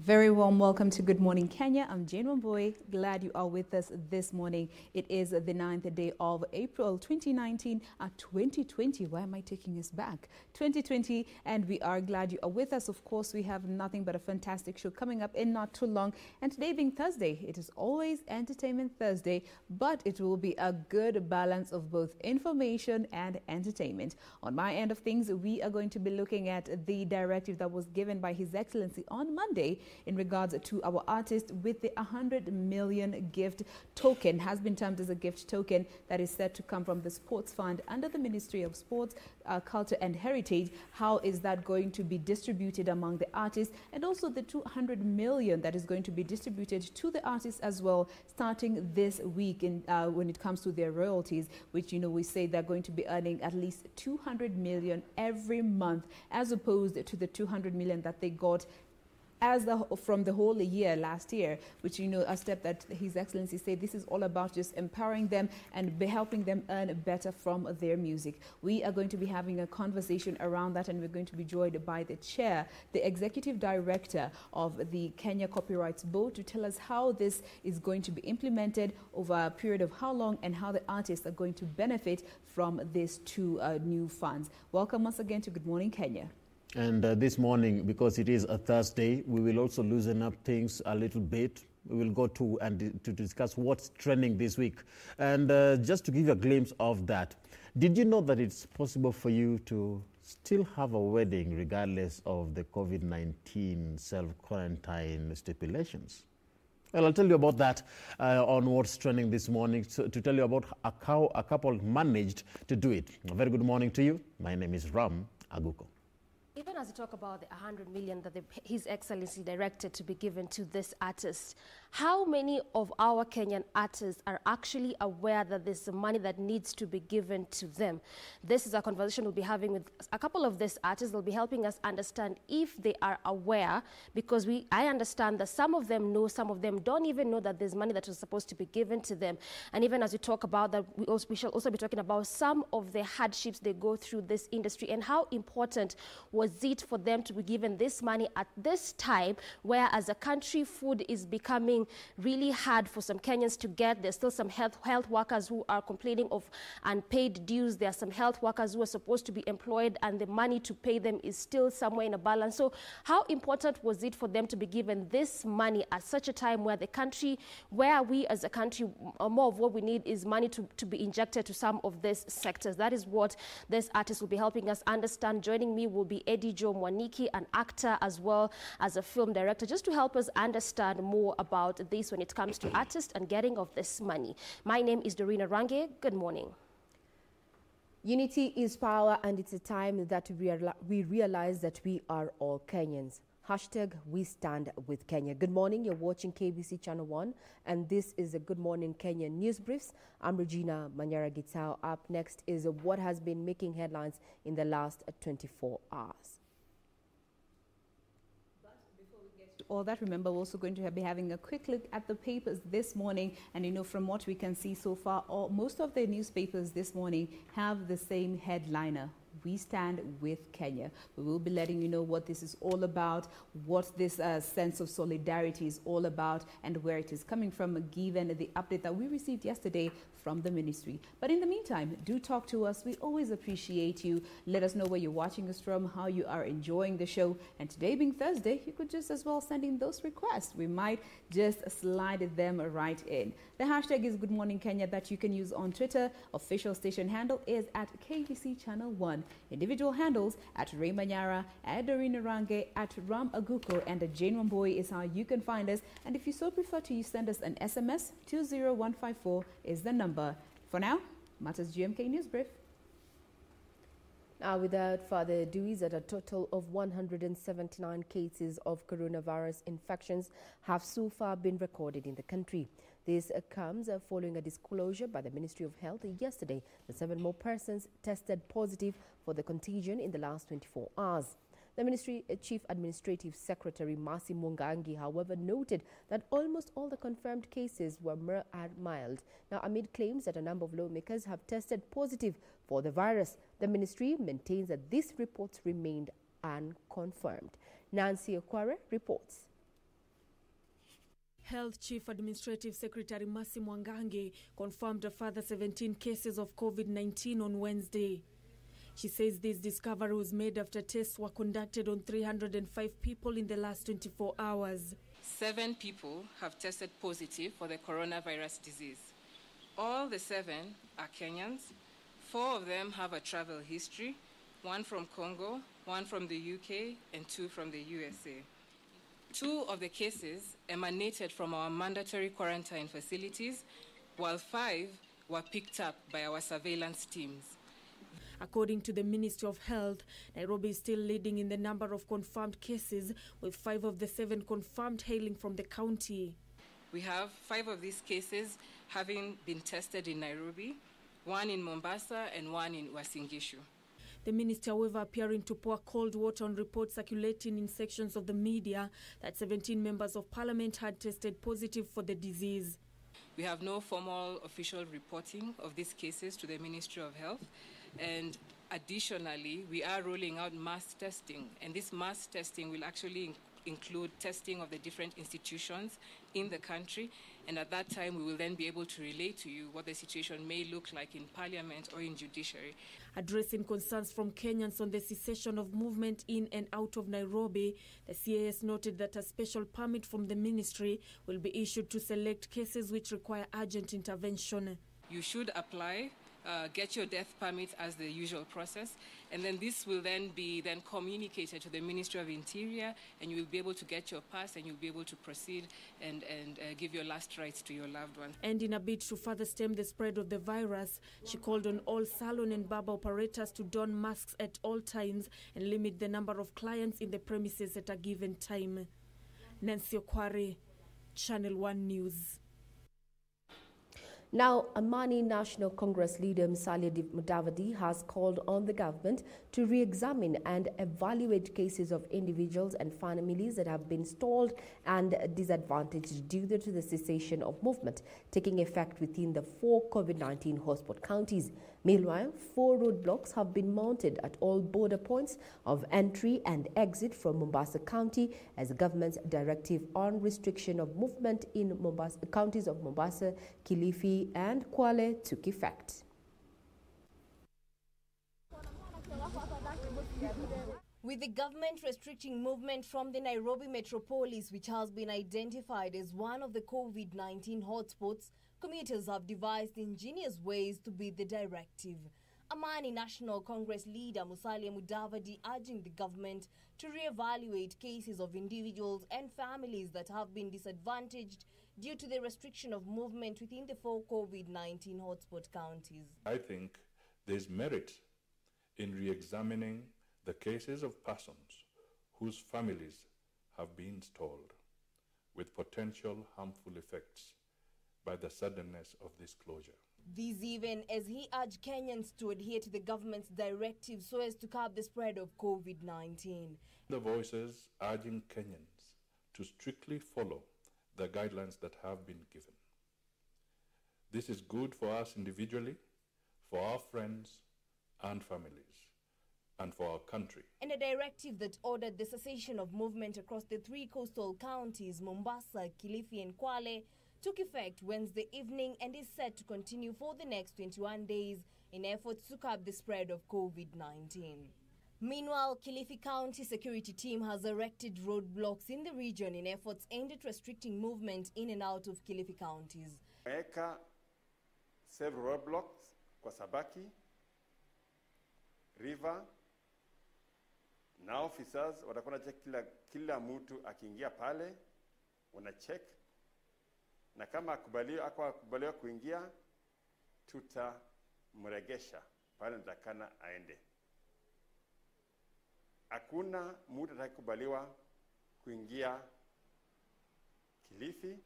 Very warm welcome to Good Morning Kenya. I'm Jane Wamboy. Glad you are with us this morning. It is the 9th day of April 2019, 2020. Why am I taking us back? 2020, and we are glad you are with us. Of course, we have nothing but a fantastic show coming up in not too long. And today being Thursday, it is always Entertainment Thursday, but it will be a good balance of both information and entertainment. On my end of things, we are going to be looking at the directive that was given by His Excellency on Monday in regards to our artists with the 100 million gift token, has been termed as a gift token that is set to come from the Sports Fund under the Ministry of Sports, Culture and Heritage. How is that going to be distributed among the artists, and also the 200 million that is going to be distributed to the artists as well, starting this week in, when it comes to their royalties, which, you know, we say they're going to be earning at least 200 million every month, as opposed to the 200 million that they got from the whole year last year, which, you know, a step that His Excellency said this is all about just empowering them and helping them earn better from their music. We are going to be having a conversation around that, and we're going to be joined by the chair, the executive director of the Kenya Copyrights Board, to tell us how this is going to be implemented over a period of how long and how the artists are going to benefit from these two new funds. Welcome once again to Good Morning Kenya. And this morning, because it is a Thursday, we will also loosen up things a little bit. We will go to discuss what's trending this week. And just to give you a glimpse of that, did you know that it's possible for you to still have a wedding regardless of the COVID-19 self-quarantine stipulations? Well, I'll tell you about that on what's trending this morning, so to tell you about how a couple managed to do it. A very good morning to you. My name is Ram Aguko. Even as we talk about the 100 million that His Excellency directed to be given to this artist, how many of our Kenyan artists are actually aware that there's money that needs to be given to them? This is a conversation we'll be having with a couple of these artists. They'll be helping us understand if they are aware, because I understand that some of them know, some of them don't even know that there's money that was supposed to be given to them. And even as we talk about that, we shall also be talking about some of the hardships they go through this industry, and how important was it for them to be given this money at this time, where as a country food is becoming really hard for some Kenyans to get. There's still some health workers who are complaining of unpaid dues. There are some health workers who are supposed to be employed, and the money to pay them is still somewhere in a balance. So how important was it for them to be given this money at such a time where the country, where we as a country, more of what we need is money to be injected to some of these sectors? That is what this artist will be helping us understand. Joining me will be Eddie Joe Mwaniki, an actor as well as a film director, just to help us understand more about this when it comes to artists and getting of this money. My name is Dorina Range. Good morning. Unity is power, and it's a time that we realize that we are all Kenyans. Hashtag we stand with Kenya. Good morning. You're watching KBC Channel 1, and this is a Good Morning Kenya News Briefs. I'm Regina Manyara Gitao. Up next is what has been making headlines in the last 24 hours. All that, remember, we're also going to be having a quick look at the papers this morning, and you know, from what we can see so far, most of the newspapers this morning have the same headliner: we stand with Kenya. We will be letting you know what this is all about, what this sense of solidarity is all about, and where it is coming from, given the update that we received yesterday from the ministry. But in the meantime, do talk to us. We always appreciate you. Let us know where you're watching us from, how you are enjoying the show. And today being Thursday, you could just as well send in those requests. We might just slide them right in. The hashtag is Good Morning Kenya that you can use on Twitter. Official station handle is at KBC Channel 1. Individual handles at Ray Manyara, at Dorina Range, at Ram Aguko, and at Jane Wamboy is how you can find us. And if you so prefer to, you send us an SMS. 20154 is the number. For now, Matters GMK News Brief. Now, without further ado, is that a total of 179 cases of coronavirus infections have so far been recorded in the country. This comes following a disclosure by the Ministry of Health yesterday that 7 more persons tested positive for the contagion in the last 24 hours. The Ministry Chief Administrative Secretary Mercy Mwangangi, however, noted that almost all the confirmed cases were mild. Now, amid claims that a number of lawmakers have tested positive for the virus, the ministry maintains that these reports remained unconfirmed. Nancy Okware reports. Health Chief Administrative Secretary Mercy Mwangangi confirmed a further 17 cases of COVID-19 on Wednesday. She says this discovery was made after tests were conducted on 305 people in the last 24 hours. 7 people have tested positive for the coronavirus disease. All the 7 are Kenyans. 4 of them have a travel history, 1 from Congo, 1 from the UK, and 2 from the USA. 2 of the cases emanated from our mandatory quarantine facilities, while 5 were picked up by our surveillance teams. According to the Ministry of Health, Nairobi is still leading in the number of confirmed cases, with 5 of the 7 confirmed hailing from the county. We have 5 of these cases having been tested in Nairobi, 1 in Mombasa and 1 in Uasin Gishu. The minister, however, appearing to pour cold water on reports circulating in sections of the media that 17 members of parliament had tested positive for the disease. We have no formal official reporting of these cases to the Ministry of Health, and additionally, we are rolling out mass testing, and this mass testing will actually include testing of the different institutions in the country, and at that time we will then be able to relay to you what the situation may look like in Parliament or in judiciary. Addressing concerns from Kenyans on the cessation of movement in and out of Nairobi, the CAS noted that a special permit from the ministry will be issued to select cases which require urgent intervention. You should apply, get your death permit as the usual process, and then this will then be communicated to the Ministry of Interior, and you will be able to get your pass and you'll be able to proceed and give your last rites to your loved ones. And in a bid to further stem the spread of the virus, she called on all salon and barber operators to don masks at all times and limit the number of clients in the premises at a given time. Nancy Okware, Channel 1 News. Now, Amani National Congress leader Musalia Mudavadi has called on the government to re-examine and evaluate cases of individuals and families that have been stalled and disadvantaged due to the cessation of movement taking effect within the 4 COVID-19 hotspot counties. Meanwhile, 4 roadblocks have been mounted at all border points of entry and exit from Mombasa County as the government's directive on restriction of movement in counties of Mombasa, Kilifi and Kwale took effect. With the government restricting movement from the Nairobi metropolis, which has been identified as one of the COVID-19 hotspots, commuters have devised ingenious ways to beat the directive. Amani National Congress leader Musalia Mudavadi urging the government to re-evaluate cases of individuals and families that have been disadvantaged due to the restriction of movement within the 4 COVID-19 hotspot counties. I think there's merit in re-examining the cases of persons whose families have been stalled with potential harmful effects by the suddenness of this closure. This even as he urged Kenyans to adhere to the government's directive so as to curb the spread of COVID-19. The voices urging Kenyans to strictly follow the guidelines that have been given. This is good for us individually, for our friends and families, and for our country. And a directive that ordered the cessation of movement across the 3 coastal counties, Mombasa, Kilifi and Kwale, took effect Wednesday evening and is set to continue for the next 21 days in efforts to curb the spread of COVID-19. Meanwhile, Kilifi County security team has erected roadblocks in the region in efforts aimed at restricting movement in and out of Kilifi counties. Eka several roadblocks kwa Sabaki, River. Na officers watakuwa check kila mtu akiingia pale, wana check. Na kama akubaliwa kuingia, tutamregesha pale nitakana aende. Hakuna mtu atakubaliwa kuingia Kilifi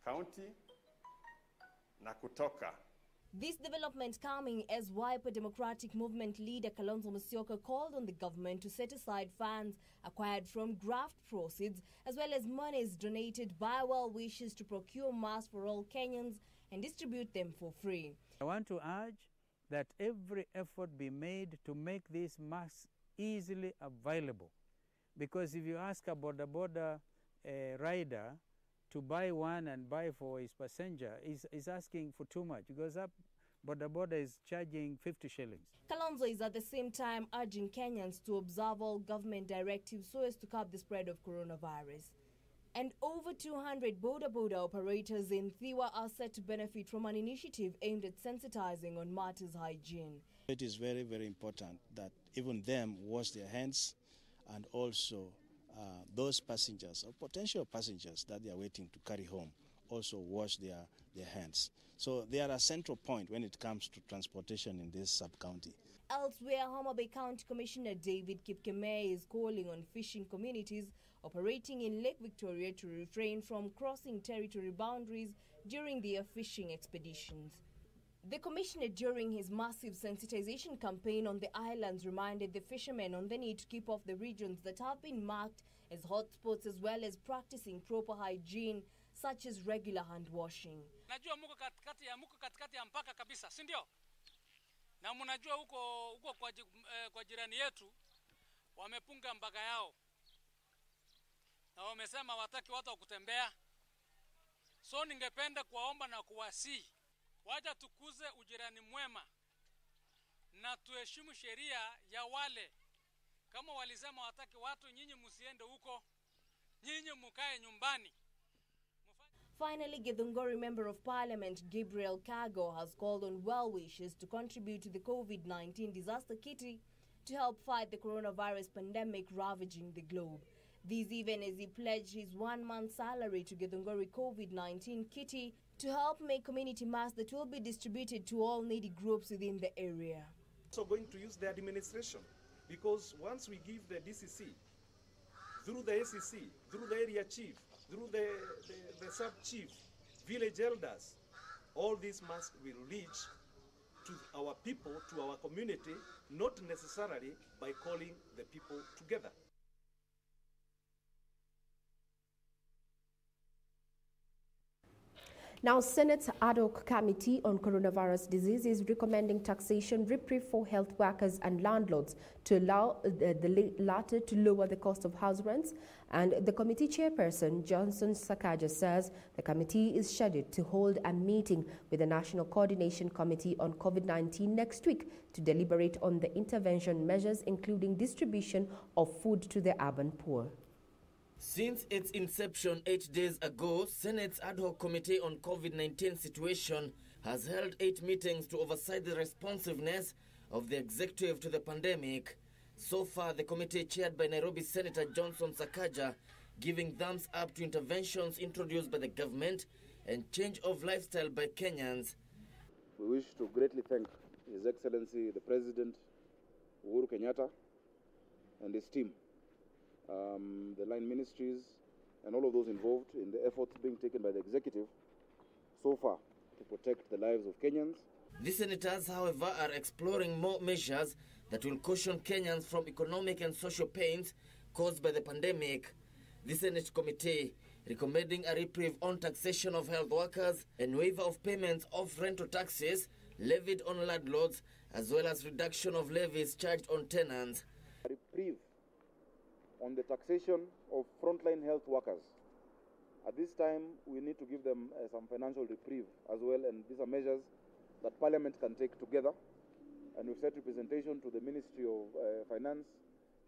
County na kutoka. This development coming as Wiper Democratic Movement leader Kalonzo Musyoka called on the government to set aside funds acquired from graft proceeds as well as monies donated by well-wishers to procure masks for all Kenyans and distribute them for free. I want to urge that every effort be made to make these masks easily available, because if you ask a border a rider to buy one and buy for his passenger is asking for too much, because that boda is charging 50 shillings. Kalonzo is at the same time urging Kenyans to observe all government directives so as to curb the spread of coronavirus. And over 200 boda operators in Thiwa are set to benefit from an initiative aimed at sensitizing on matters hygiene. It is very, very important that even them wash their hands, and also those passengers or potential passengers that they are waiting to carry home also wash their hands. So they are a central point when it comes to transportation in this sub-county. Elsewhere, Homa Bay County Commissioner David Kipkemei is calling on fishing communities operating in Lake Victoria to refrain from crossing territory boundaries during their fishing expeditions. The commissioner, during his massive sensitization campaign on the islands, reminded the fishermen on the need to keep off the regions that have been marked as hotspots, as well as practicing proper hygiene, such as regular hand washing. Najua muko katikati ya mpaka kabisa, si ndio? Na mnajua huko kwa jirani yetu wamepunga mpaka yao. Na wamesema wataki watu wa kutembea. So ningependa kuwaomba na kuwasihi, wacha tukuze ujirani mwema na tuheshimu sheria ya wale. Kama walisema wataki watu, nyinyi msiende huko, nyinyi mukae nyumbani. Finally, Githunguri Member of Parliament Gabriel Kago has called on well-wishers to contribute to the COVID-19 disaster kitty to help fight the coronavirus pandemic ravaging the globe. This even as he pledged his 1 month's salary to Githunguri COVID-19 kitty to help make community masks that will be distributed to all needy groups within the area. Also going to use the administration, because once we give the DCC, through the SEC, through the area chief, through the sub-chief, village elders, all these masks will reach to our people, to our community, not necessarily by calling the people together. Now, Senate's ad hoc committee on coronavirus disease is recommending taxation reprieve for health workers and landlords to allow the latter to lower the cost of house rents. And the committee chairperson, Johnson Sakaja, says the committee is scheduled to hold a meeting with the National Coordination Committee on COVID-19 next week to deliberate on the intervention measures, including distribution of food to the urban poor. Since its inception 8 days ago, Senate's ad hoc committee on COVID-19 situation has held 8 meetings to oversight the responsiveness of the executive to the pandemic. So far, the committee chaired by Nairobi Senator Johnson Sakaja giving thumbs up to interventions introduced by the government and change of lifestyle by Kenyans. We wish to greatly thank His Excellency the President Uhuru Kenyatta and his team, the line ministries, and all of those involved in the efforts being taken by the executive so far to protect the lives of Kenyans. The senators, however, are exploring more measures that will cushion Kenyans from economic and social pains caused by the pandemic. The Senate committee recommending a reprieve on taxation of health workers and waiver of payments of rental taxes levied on landlords, as well as reduction of levies charged on tenants. A reprieve on the taxation of frontline health workers. At this time, we need to give them some financial reprieve as well, and these are measures that Parliament can take together. And we've set representation to the Ministry of Finance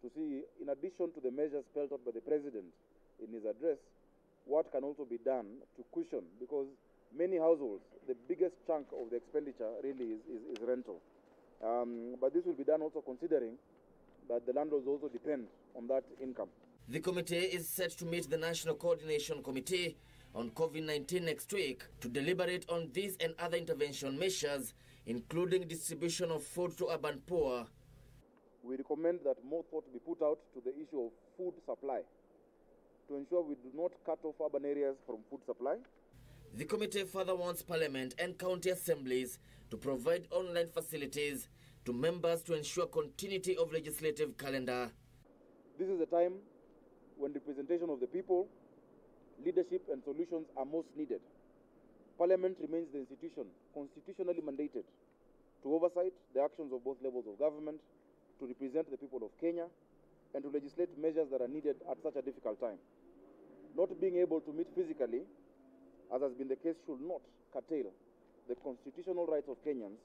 to see, in addition to the measures spelled out by the President in his address, what can also be done to cushion, because many households, the biggest chunk of the expenditure really is rental. But this will be done also considering that the landlords also depend on that income. The committee is set to meet the National Coordination Committee on COVID-19 next week to deliberate on these and other intervention measures, including distribution of food to urban poor. We recommend that more thought be put out to the issue of food supply to ensure we do not cut off urban areas from food supply. The committee further wants Parliament and county assemblies to provide online facilities to members to ensure continuity of legislative calendar. This is a time when representation of the people, leadership and solutions are most needed. Parliament remains the institution constitutionally mandated to oversight the actions of both levels of government, to represent the people of Kenya, and to legislate measures that are needed at such a difficult time. not being able to meet physically, as has been the case, should not curtail the constitutional rights of Kenyans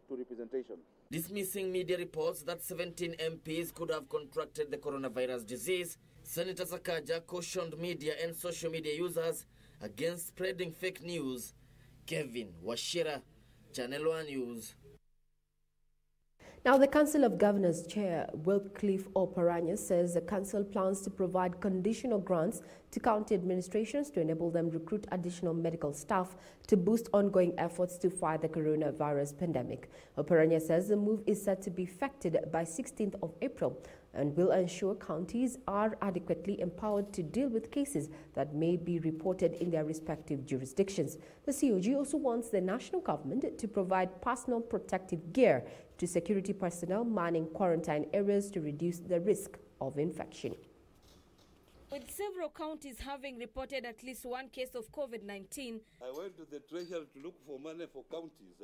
to representation. Dismissing media reports that 17 MPs could have contracted the coronavirus disease, Senator Sakaja cautioned media and social media users against spreading fake news. Kevin Washira, Channel 1 News. Now, the Council of Governors Chair Wycliffe Oparanya says the council plans to provide conditional grants to county administrations to enable them recruit additional medical staff to boost ongoing efforts to fight the coronavirus pandemic. Oparanya says the move is set to be effected by 16th of April and will ensure counties are adequately empowered to deal with cases that may be reported in their respective jurisdictions. The COG also wants the national government to provide personal protective gear to security personnel manning quarantine areas to reduce the risk of infection. With several counties having reported at least one case of COVID-19, I went to the treasury to look for money for counties.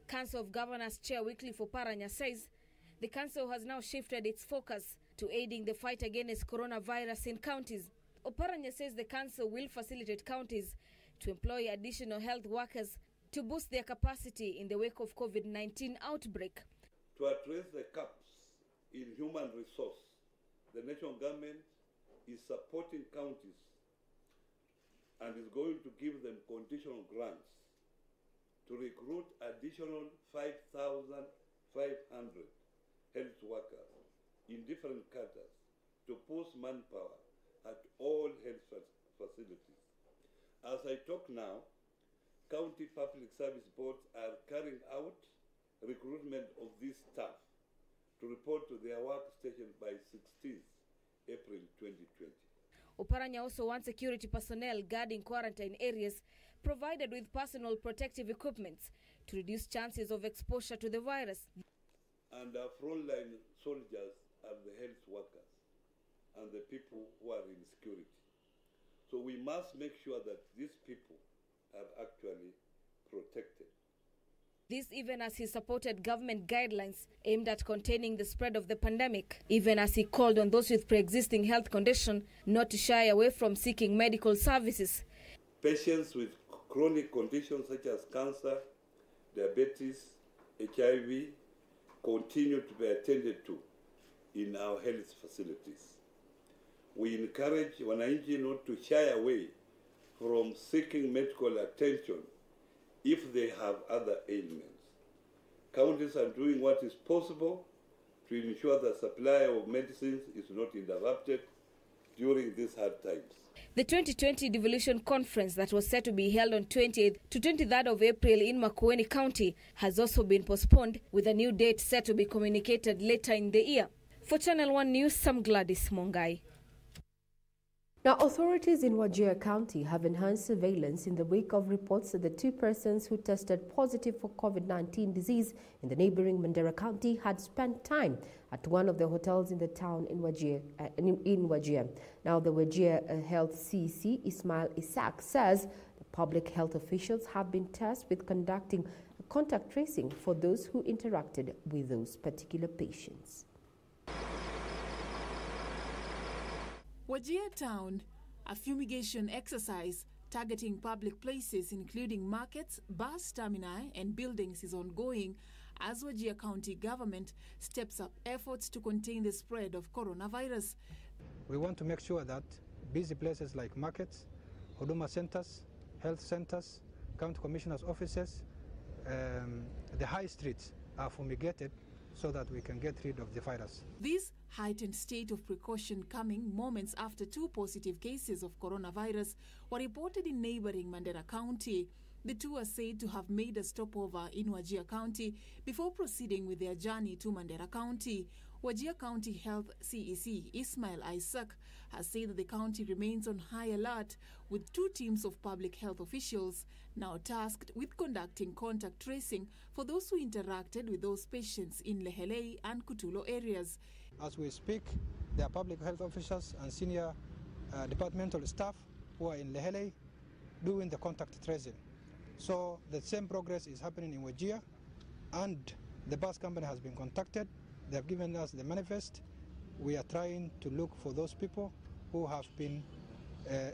Council of Governors Chair Wycliffe Oparanya says the council has now shifted its focus to aiding the fight against coronavirus in counties. Oparanya says the council will facilitate counties to employ additional health workers to boost their capacity in the wake of COVID-19 outbreak. To address the gaps in human resource, the national government is supporting counties and is going to give them conditional grants to recruit additional 5,500 health workers in different cadres to post manpower at all health facilities. As I talk now, county public service boards are carrying out recruitment of these staff to report to their workstation by 16th April 2020. Oparanya also wants security personnel guarding quarantine areas provided with personal protective equipment to reduce chances of exposure to the virus. And our frontline soldiers are the health workers and the people who are in security. So we must make sure that these people are actually protected. This even as he supported government guidelines aimed at containing the spread of the pandemic, even as he called on those with pre-existing health condition not to shy away from seeking medical services. Patients with chronic conditions such as cancer, diabetes, HIV continue to be attended to in our health facilities. We encourage wananchi not to shy away from seeking medical attention if they have other ailments. Counties are doing what is possible to ensure the supply of medicines is not interrupted during these hard times. The 2020 devolution conference that was set to be held on 20th to 23rd of April in Makueni County has also been postponed, with a new date set to be communicated later in the year. For Channel 1 News, I'm Gladys Mongai. Now, authorities in Wajir County have enhanced surveillance in the wake of reports that the two persons who tested positive for COVID-19 disease in the neighboring Mandera County had spent time at one of the hotels in the town in Wajir. Now, the Wajir Health CEC, Ismail Isaac, says the public health officials have been tasked with conducting contact tracing for those who interacted with those particular patients. Wajir Town, a fumigation exercise targeting public places including markets, bus termini and buildings is ongoing as Wajir County government steps up efforts to contain the spread of coronavirus. We want to make sure that busy places like markets, Huduma centers, health centers, county commissioners' offices, the high streets are fumigated so that we can get rid of the virus. This heightened state of precaution coming moments after two positive cases of coronavirus were reported in neighboring Mandera County. The two are said to have made a stopover in Wajir County before proceeding with their journey to Mandera County. Wajir County Health CEC Ismail Isaac has said that the county remains on high alert, with two teams of public health officials now tasked with conducting contact tracing for those who interacted with those patients in Lehelei and Kutulo areas. As we speak, there are public health officials and senior departmental staff who are in Lehelei doing the contact tracing. So the same progress is happening in Wajir, and the bus company has been contacted. They have given us the manifest. We are trying to look for those people who have been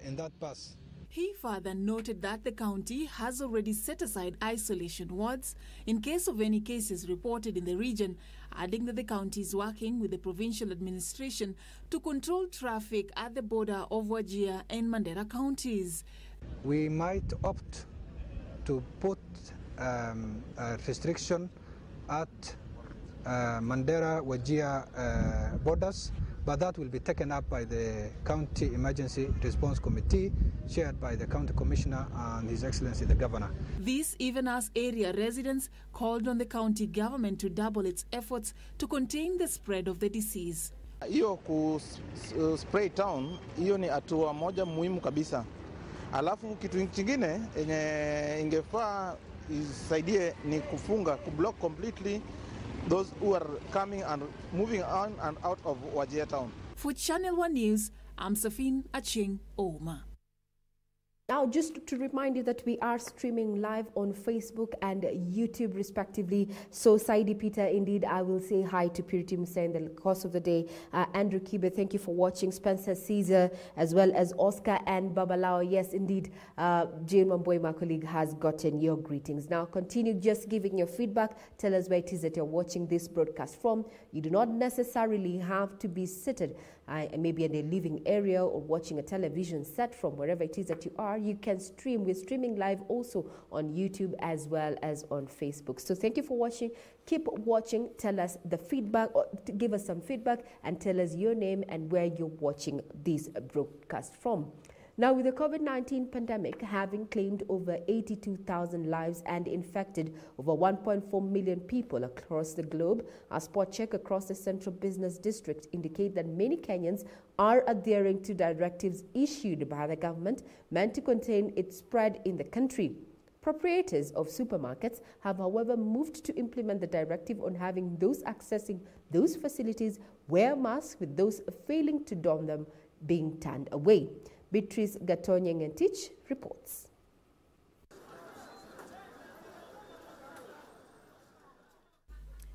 in that pass. He further noted that the county has already set aside isolation wards in case of any cases reported in the region, adding that the county is working with the provincial administration to control traffic at the border of Wajir and Mandera counties. We might opt to put a restriction at Mandera Wajir borders, but that will be taken up by the County Emergency Response Committee, chaired by the County Commissioner and His Excellency the Governor. This even as area residents called on the county government to double its efforts to contain the spread of the disease. Hiyo spray town, hiyo ni hatua moja muhimu kabisa. Alafu kitu kingine yenye ingefaa isaidie ni kufunga, kublock completely those who are coming and moving on and out of Wajir town. For Channel 1 News, I'm Safin Aching Oma. Now, just to remind you that we are streaming live on Facebook and YouTube respectively. So, Saidi Peter, indeed, I will say hi to Purity Musa in the course of the day. Andrew Kibe, thank you for watching. Spencer Caesar, as well as Oscar and Babalao. Yes, indeed, Jane Mamboy, my colleague, has gotten your greetings. Now, continue just giving your feedback. Tell us where it is that you're watching this broadcast from. You do not necessarily have to be seated maybe in a living area or watching a television set from wherever it is that you are. You can stream. We're streaming live also on YouTube as well as on Facebook. So thank you for watching. Keep watching. Tell us the feedback, or give us some feedback, and tell us your name and where you're watching this broadcast from. Now, with the COVID-19 pandemic having claimed over 82,000 lives and infected over 1.4 million people across the globe, a spot check across the Central Business District indicate that many Kenyans are adhering to directives issued by the government meant to contain its spread in the country. Proprietors of supermarkets have, however, moved to implement the directive on having those accessing those facilities wear masks, with those failing to don them being turned away. Beatrice Gatonyeng-Entich reports.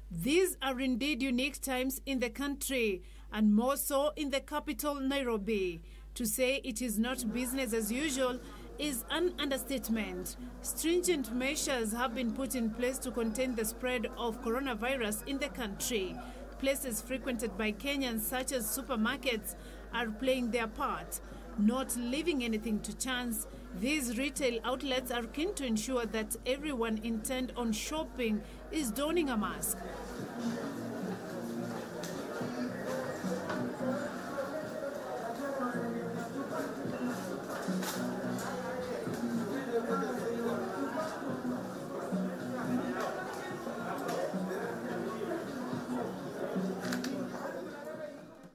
These are indeed unique times in the country, and more so in the capital, Nairobi. To say it is not business as usual is an understatement. Stringent measures have been put in place to contain the spread of coronavirus in the country. Places frequented by Kenyans, such as supermarkets, are playing their part. Not leaving anything to chance, these retail outlets are keen to ensure that everyone intent on shopping is donning a mask.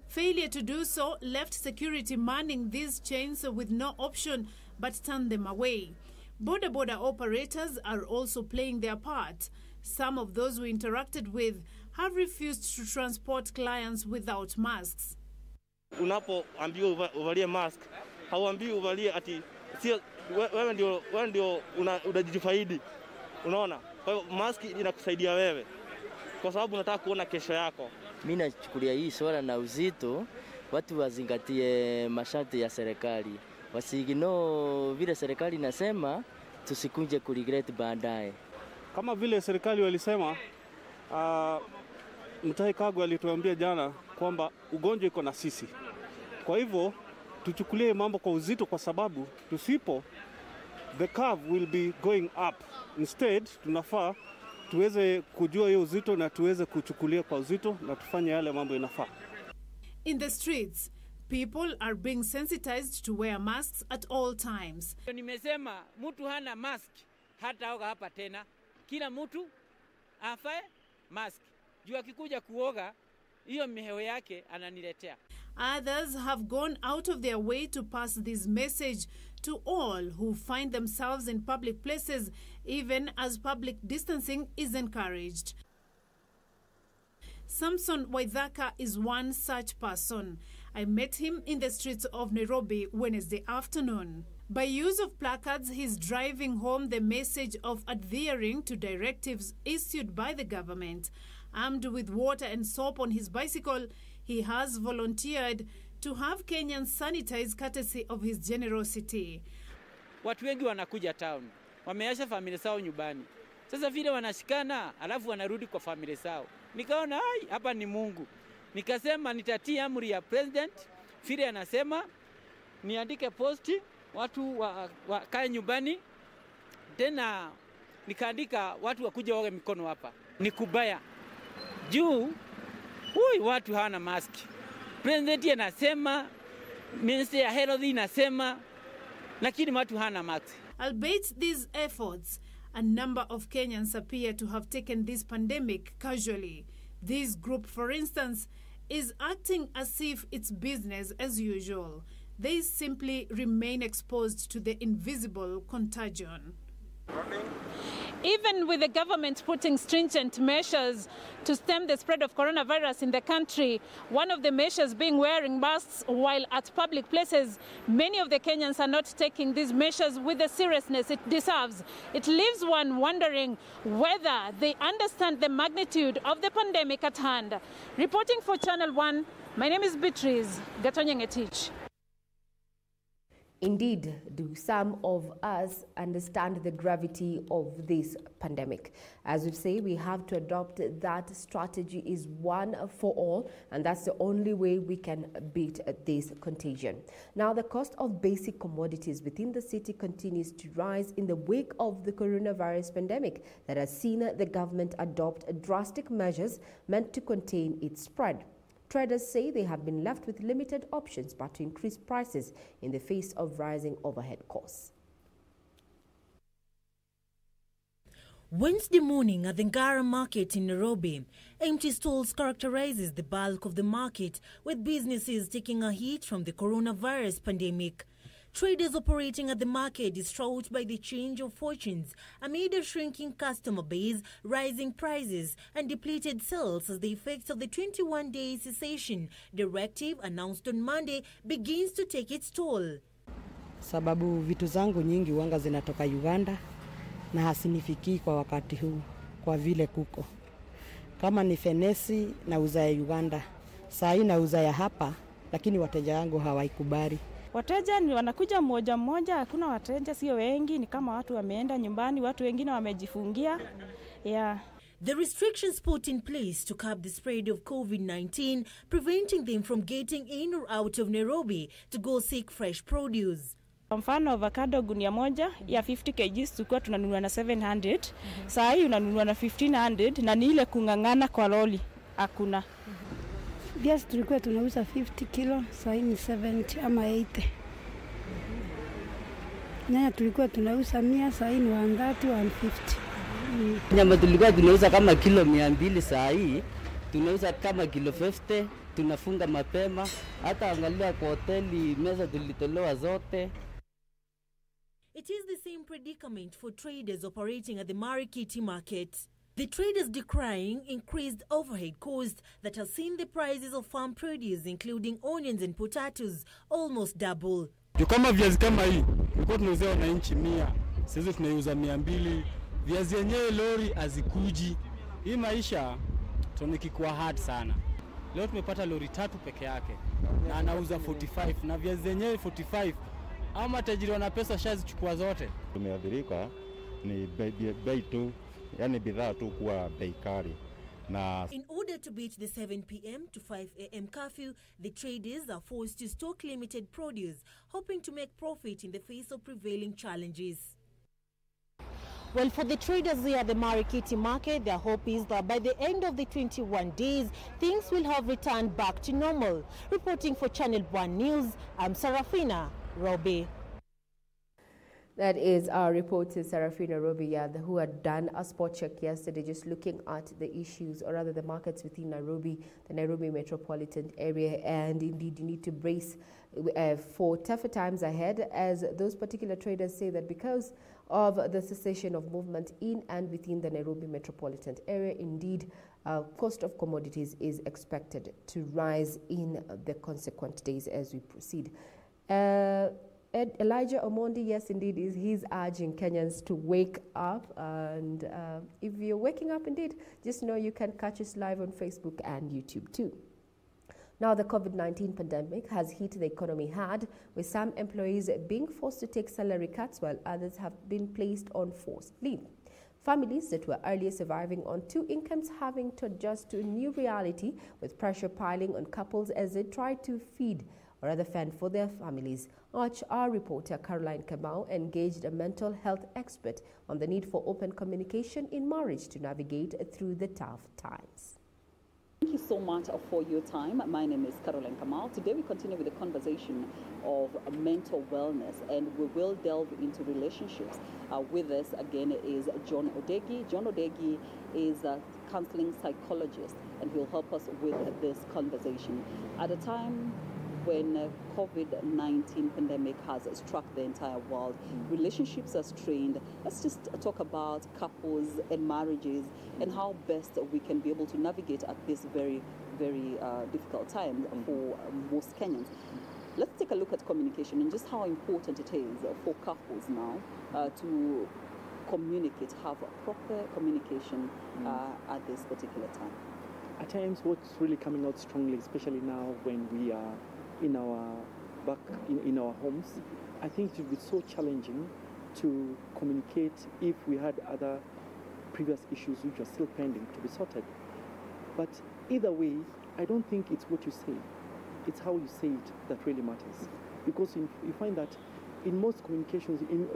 Failure to do so left security manning these chains with no option but turn them away. Border operators are also playing their part. Some of those we interacted with have refused to transport clients without masks. Unapoambiwa uvalie mask, hauambiwi uvalie ati sio wewe ndio unajifaidi. Unaona? Kwa hiyo mask inakusaidia wewe kwa sababu unataka kuona kesho yako. Mimi nachukulia hii swala na uzito, watu wazingatie masharti ya serikali. Wasigino vile serikali inasema, tusikunje kuregret baadaye. Kama vile serikali walisema, Mutahi Kagwe alituambia jana kwamba ugonjwa iko na sisi. Kwa hivyo tuchukulie mambo kwa uzito, kwa sababu tusipo, the curve will be going up. Instead tunafaa tuweze kujua hiyo uzito na tuweze kuchukulia kwa uzito na tufanye yale mambo inafaa. In the streets, people are being sensitized to wear masks at all times. Nimesema mtu hana mask hata oga hapa tena. Kila mtu afae mask. Juu akikuja kuoga, hiyo mihewa yake ananiletea. Others have gone out of their way to pass this message to all who find themselves in public places, even as public distancing is encouraged. Samson Waithaka is one such person. I met him in the streets of Nairobi Wednesday afternoon. By use of placards, he's driving home the message of adhering to directives issued by the government. Armed with water and soap on his bicycle, he has volunteered to have Kenyans sanitize courtesy of his generosity. Watu wengi wanakuja town, wameacha familia zao nyumbani. Sasa vile wanashikana, alafu wanarudi kwa familia zao. Nikaona hapa ni Mungu. Nikasema nitatia amri ya president, vile anasema niandike posti, watu wakae nyumbani. Tena nikaandika watu wakuja wawe mikono hapa. Ni kubaya. Juu watu hawana maski. President anasema, Minister ya Health inasema, lakini watu hawana maski. Albeit these efforts, a number of Kenyans appear to have taken this pandemic casually. This group, for instance, is acting as if it's business as usual. They simply remain exposed to the invisible contagion. Even with the government putting stringent measures to stem the spread of coronavirus in the country, one of the measures being wearing masks while at public places, many of the Kenyans are not taking these measures with the seriousness it deserves. It leaves one wondering whether they understand the magnitude of the pandemic at hand. Reporting for Channel 1, my name is Beatrice Gatonyengetich. Indeed, do some of us understand the gravity of this pandemic? As we say, we have to adopt that strategy is one for all, and that's the only way we can beat this contagion. Now, the cost of basic commodities within the city continues to rise in the wake of the coronavirus pandemic that has seen the government adopt drastic measures meant to contain its spread. Traders say they have been left with limited options but to increase prices in the face of rising overhead costs. Wednesday morning at the Ngara market in Nairobi, empty stalls characterizes the bulk of the market, with businesses taking a hit from the coronavirus pandemic. Traders operating at the market distraught by the change of fortunes amid a shrinking customer base, rising prices and depleted sales as the effects of the 21-day cessation directive announced on Monday begins to take its toll. Sababu vitu zangu nyingi wanga zinatoka Uganda na hasinifikii kwa wakati huu kwa vile kuko. Kama ni fenesi nauza ya Uganda, saa hii nauza ya hapa, lakini wateja wangu hawaikubali. Wateja ni wanakuja mmoja mmoja, hakuna wateja, sio wengi, ni kama watu wameenda nyumbani, watu wengine wamejifungia. Yeah. The restrictions put in place to curb the spread of COVID-19, preventing them from getting in or out of Nairobi to go seek fresh produce. Kwa mfano avocado gunia moja ya 50 kg tulikuwa tunanunua na 700, saa hii unanunua na 1500 na ni ile kungangana kwa loli hakuna. Viazi tulikuwa tunauza 50 kilo, saa hii ni 70 ama 80. Nyanya tulikuwa tunauza 100, saa hii ni 130, 150. Nyama tulikuwa tunauza kama kilo 200, saa hii tunauza kama kilo 50, tunafunga mapema. Hata angalia kwa hoteli meza tulitolewa zote. It is the same predicament for traders operating at the Marikiti market. The traders decrying increased overhead costs that have seen the prices of farm produce, including onions and potatoes, almost double. Kama viazi kama hii, tulikuwa tunauza wananchi 100, sasa tunauza 200. Viazi yenyewe lori azikuji. Hii maisha tunakikuwa hard sana. Leo tumepata lori 3 peke yake na anauza 45 na viazi yenyewe 45. Ama tajiri wana pesa shazichukua zote. Tumeathirika ni bei tu, yani bidhaa tu kuwa bei kali. Na in order to beat the 7 p.m. to 5 a.m. curfew, the traders are forced to stock limited produce, hoping to make profit in the face of prevailing challenges. Well, for the traders here at the Marikiti market, their hope is that by the end of the 21 days, things will have returned back to normal. Reporting for Channel 1 News, I'm Sarafina Robi. That is our reporter, Sarafina Robia, who had done a spot check yesterday, just looking at the issues, or rather the markets within Nairobi, the Nairobi metropolitan area. And indeed, you need to brace for tougher times ahead, as those particular traders say that because of the cessation of movement in and within the Nairobi metropolitan area, indeed, cost of commodities is expected to rise in the consequent days as we proceed. Elijah Omondi, yes, indeed, he's urging Kenyans to wake up. And if you're waking up, indeed, just know you can catch us live on Facebook and YouTube too. Now, Now, the COVID-19 pandemic has hit the economy hard, with some employees being forced to take salary cuts while others have been placed on forced leave. Families that were earlier surviving on 2 incomes having to adjust to a new reality, with pressure piling on couples as they try to feed or rather fend for their families. Our reporter Caroline Kamau engaged a mental health expert on the need for open communication in marriage to navigate through the tough times. Thank you so much for your time. My name is Caroline Kamau. Today we continue with the conversation of mental wellness, and we will delve into relationships. With us again is John Odegi. John Odegi is a counseling psychologist, and he'll help us with this conversation. At a time when COVID-19 pandemic has struck the entire world, relationships are strained. Let's just talk about couples and marriages and how best we can be able to navigate at this very, very difficult time for most Kenyans. Let's take a look at communication and just how important it is for couples now to communicate, have proper communication at this particular time. At times, what's really coming out strongly, especially now when we are in our homes, I think it would be so challenging to communicate if we had other previous issues which are still pending to be sorted. But either way, I don't think it's what you say, it's how you say it that really matters. Because you find that in most communications, in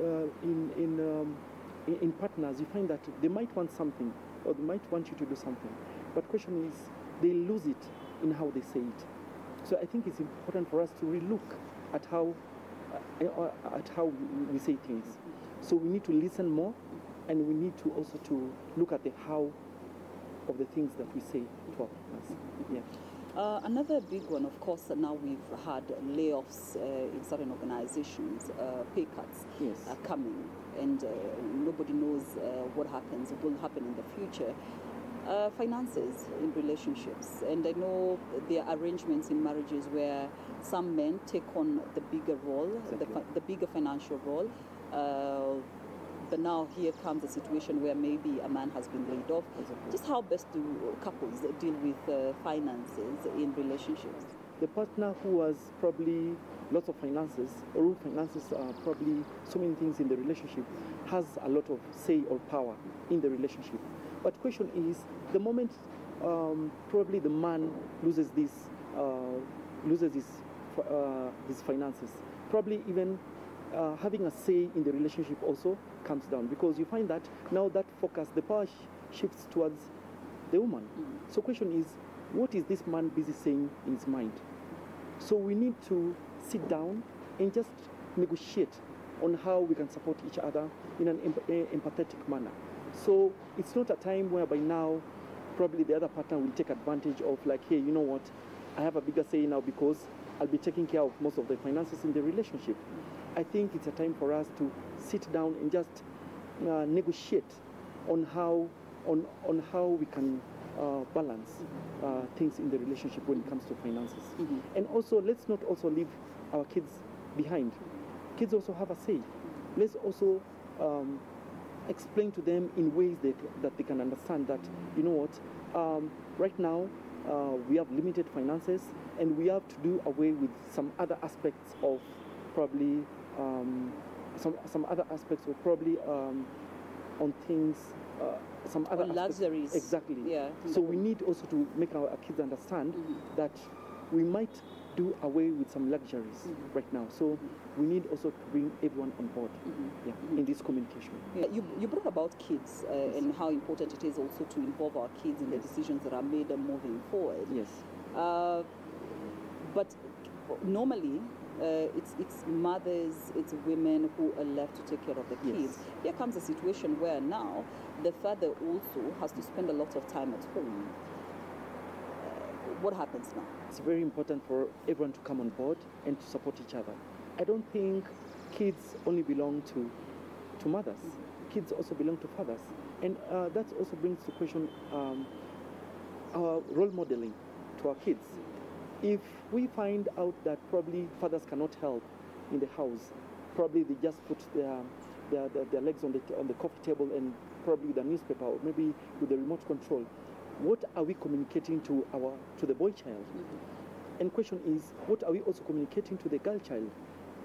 partners, you find that they might want something or they might want you to do something, but the question is they lose it in how they say it. So I think it's important for us to relook at how we say things. So we need to listen more, and we need to also to look at the how of the things that we say to our partners. Yeah. Another big one, of course, now we've had layoffs in certain organizations, pay cuts are coming, and nobody knows what will happen in the future. Finances in relationships, and I know there are arrangements in marriages where some men take on the bigger role, the bigger financial role, but now here comes a situation where maybe a man has been laid off. Just how best do couples deal with finances in relationships? The partner who has probably lots of finances, or who finances are probably so many things in the relationship, has a lot of say or power in the relationship. But the question is, the moment probably the man loses his finances, probably even having a say in the relationship also comes down, because you find that now that focus, the power shifts towards the woman. So the question is, what is this man busy saying in his mind? So we need to sit down and just negotiate on how we can support each other in an empathetic manner. So it's not a time whereby now probably the other partner will take advantage of, like, hey, you know what, I have a bigger say now because I'll be taking care of most of the finances in the relationship. I think it's a time for us to sit down and just negotiate on how we can balance things in the relationship when it comes to finances. And also, let's not also leave our kids behind. Kids also have a say. Let's also explain to them in ways that they can understand that, you know what, right now we have limited finances, and we have to do away with some other aspects of probably some other aspects of probably on things, some other luxuries. Exactly. Yeah. So we need also to make our kids understand that we might do away with some luxuries right now. So we need also to bring everyone on board in this communication. Yeah. You brought about kids and how important it is also to involve our kids in the decisions that are made moving forward. Yes. But normally, it's mothers, it's women who are left to take care of the kids. Yes. Here comes a situation where now the father also has to spend a lot of time at home. What happens now? It's very important for everyone to come on board and to support each other. I don't think kids only belong to mothers. Kids also belong to fathers. And that also brings to question our role modeling to our kids. If we find out that probably fathers cannot help in the house, probably they just put their legs on the coffee table and probably the newspaper, or maybe with the remote control, what are we communicating to the boy child? And question is, what are we also communicating to the girl child?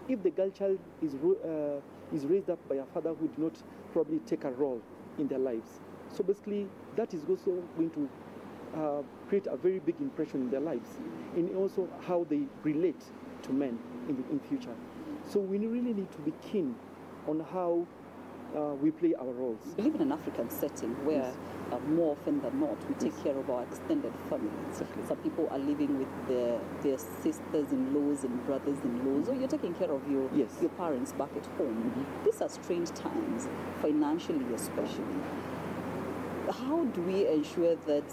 If the girl child is raised up by a father who did not probably take a role in their lives, so basically that is also going to create a very big impression in their lives, and also how they relate to men in future. So we really need to be keen on how we play our roles. We live in an African setting where Yes. more often than not we take care of our extended families. Some people are living with their sisters-in-laws and brothers-in-laws, or you're taking care of your parents back at home. These are strange times, financially especially. How do we ensure that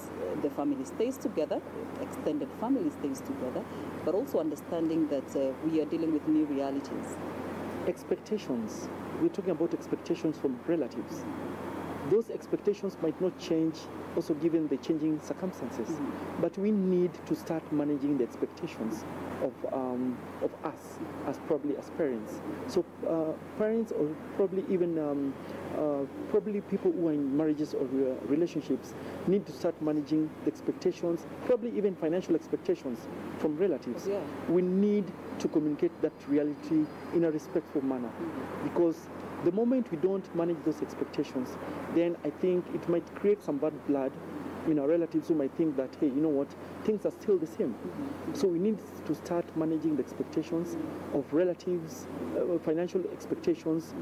the family stays together, extended family stays together, but also understanding that we are dealing with new realities? Expectations. We're talking about expectations from relatives. Those expectations might not change also given the changing circumstances, but we need to start managing the expectations of us as probably as parents. So parents, or probably even probably people who are in marriages or relationships, need to start managing the expectations, probably even financial expectations from relatives. Yeah. We need to communicate that reality in a respectful manner, because the moment we don't manage those expectations, then I think it might create some bad blood in our relatives who might think that, hey, you know what, things are still the same. So we need to start managing the expectations of relatives, financial expectations,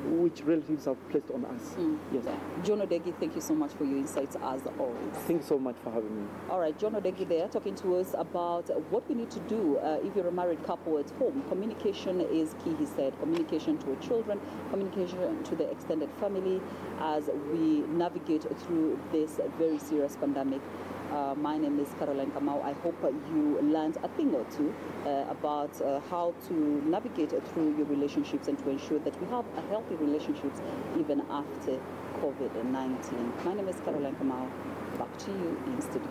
which relatives have placed on us. Yes. John Odegi, thank you so much for your insights as always. Thank you so much for having me. All right, John Odegi there talking to us about what we need to do if you're a married couple at home. Communication is key, he said. Communication to our children, communication to the extended family as we navigate through this very serious pandemic. My name is Caroline Kamau. I hope you learned a thing or two about how to navigate through your relationships and to ensure that we have a healthy relationships even after COVID-19. My name is Caroline Kamau. Back to you in studio.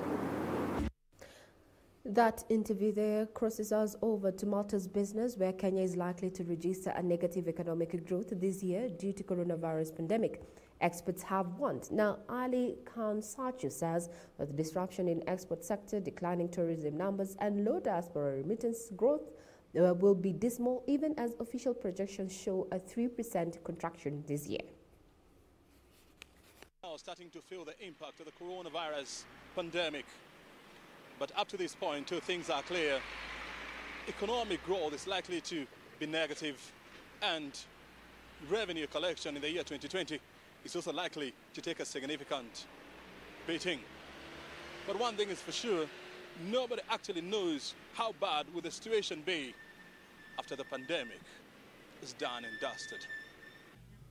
That interview there crosses us over to Malta's business, where Kenya is likely to register a negative economic growth this year due to coronavirus pandemic. Experts have warned. Now, Ali Khan Sachu says that the disruption in export sector, declining tourism numbers and low diaspora remittance growth will be dismal, even as official projections show a 3% contraction this year. Now starting to feel the impact of the coronavirus pandemic. But up to this point, two things are clear. Economic growth is likely to be negative, and revenue collection in the year 2020 is also likely to take a significant beating. But one thing is for sure, nobody actually knows how bad will the situation be after the pandemic is done and dusted.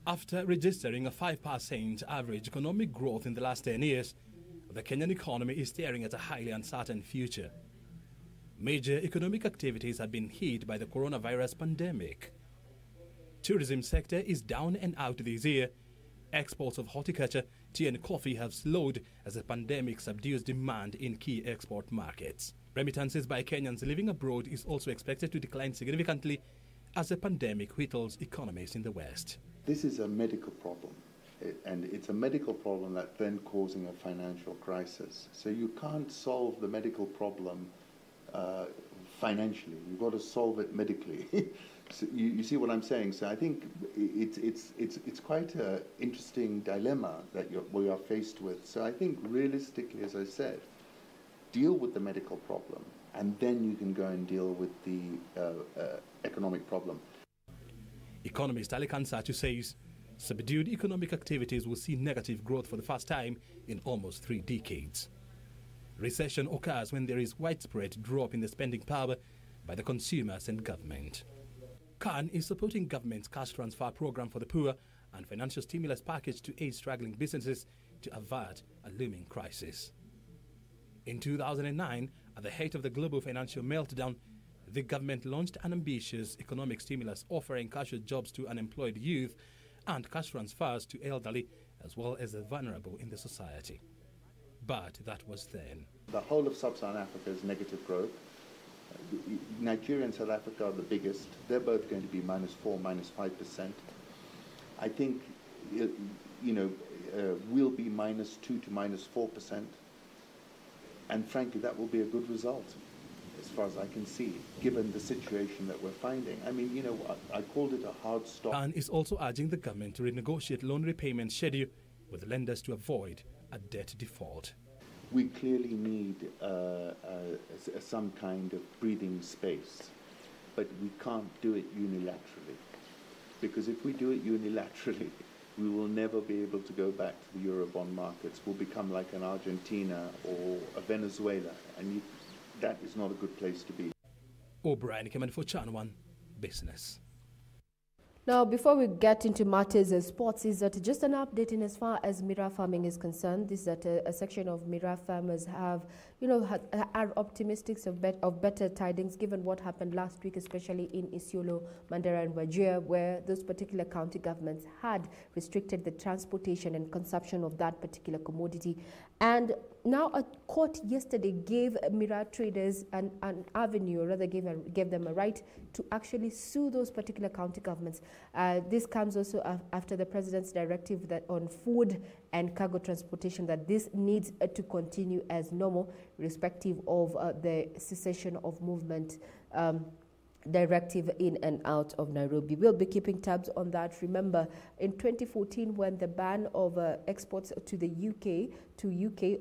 After registering a 5% average economic growth in the last 10 years, the Kenyan economy is staring at a highly uncertain future. Major economic activities have been hit by the coronavirus pandemic. Tourism sector is down and out this year. Exports of horticulture, tea and coffee have slowed as the pandemic subdues demand in key export markets. Remittances by Kenyans living abroad is also expected to decline significantly as the pandemic whittles economies in the West. This is a medical problem, and it's a medical problem that then causing a financial crisis. So you can't solve the medical problem financially. You've got to solve it medically. So you see what I'm saying? So I think it's quite an interesting dilemma that we are faced with. So I think realistically, as I said, deal with the medical problem, and then you can go and deal with the economic problem. Economist Ali Khan Sachu says subdued economic activities will see negative growth for the first time in almost 3 decades. Recession occurs when there is widespread drop in the spending power by the consumers and government. Khan is supporting government's cash transfer program for the poor and financial stimulus package to aid struggling businesses to avert a looming crisis. In 2009, at the height of the global financial meltdown, the government launched an ambitious economic stimulus offering cash jobs to unemployed youth and cash transfers to elderly as well as the vulnerable in the society. But that was then. The whole of sub-Saharan Africa is negative growth. Nigeria and South Africa are the biggest. They're both going to be -4%, -5%. I think, we'll be -2% to -4%. And frankly, that will be a good result, as far as I can see, given the situation that we're finding. I mean, you know, I called it a hard stop. And is also urging the government to renegotiate loan repayment schedule with lenders to avoid a debt default. We clearly need some kind of breathing space, but we can't do it unilaterally. Because if we do it unilaterally, we will never be able to go back to the Eurobond markets. We'll become like an Argentina or a Venezuela, and that is not a good place to be. O'Brien coming for Channel 1 Business. Now, before we get into matters of sports, is that just an update in as far as Mira farming is concerned. This is that a section of Mira farmers have, are optimistic of better tidings given what happened last week, especially in Isiolo, Mandera and Wajir, where those particular county governments had restricted the transportation and consumption of that particular commodity. And now a court yesterday gave Mira traders an avenue, or rather gave them a right to actually sue those particular county governments. This comes also after the president's directive that on food and cargo transportation, that this needs to continue as normal, irrespective of the cessation of movement directive in and out of Nairobi. We'll be keeping tabs on that. Remember, in 2014, when the ban of exports to the UK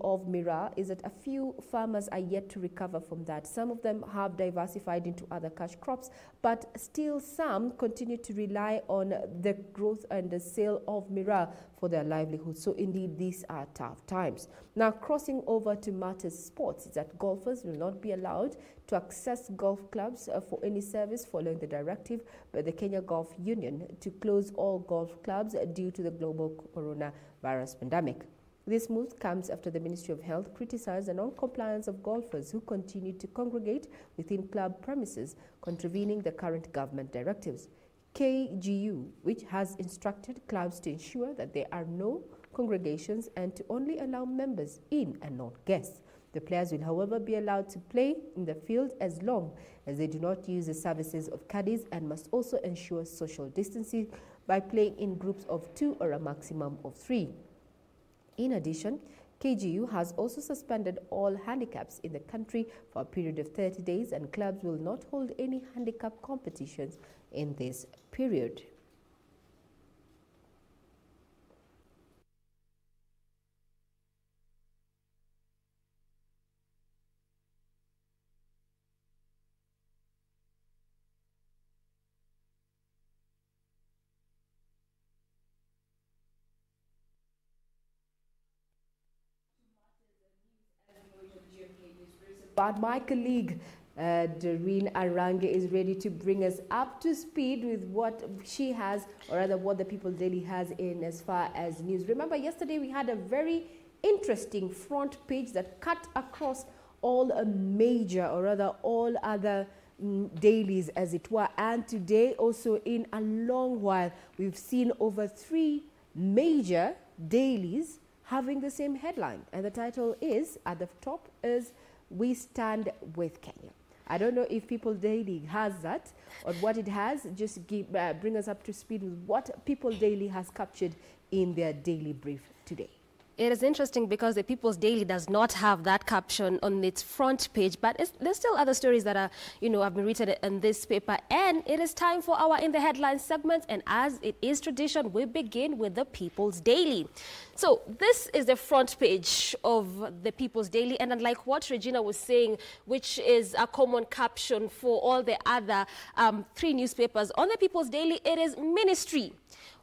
of Mira is that a few farmers are yet to recover from that. Some of them have diversified into other cash crops, but still some continue to rely on the growth and the sale of Mira for their livelihood. So indeed, these are tough times. Now, crossing over to matters sports, is that golfers will not be allowed to access golf clubs for any service following the directive by the Kenya Golf Union to close all golf clubs due to the global coronavirus pandemic. This move comes after the Ministry of Health criticized the non-compliance of golfers who continue to congregate within club premises, contravening the current government directives. KGU, which has instructed clubs to ensure that there are no congregations and to only allow members in and not guests. The players will, however, be allowed to play in the field as long as they do not use the services of caddies, and must also ensure social distancing by playing in groups of 2 or a maximum of 3. In addition, KGU has also suspended all handicaps in the country for a period of 30 days, and clubs will not hold any handicap competitions in this period. But my colleague, Doreen Arange, is ready to bring us up to speed with what she has, or rather what the People's Daily has in as far as news. Remember, yesterday we had a very interesting front page that cut across all major, or rather all other dailies, as it were. And today, also in a long while, we've seen over 3 major dailies having the same headline. And the title is, at the top, is "We Stand with Kenya." I don't know if People Daily has that or what it has. Just bring us up to speed with what People Daily has captured in their daily brief today. It is interesting because the People's Daily does not have that caption on its front page, but there's still other stories that are, have been written in this paper. And it is time for our In the Headlines segment. And as it is tradition, we begin with the People's Daily. So this is the front page of the People's Daily. And unlike what Regina was saying, which is a common caption for all the other 3 newspapers, on the People's Daily, it is Ministry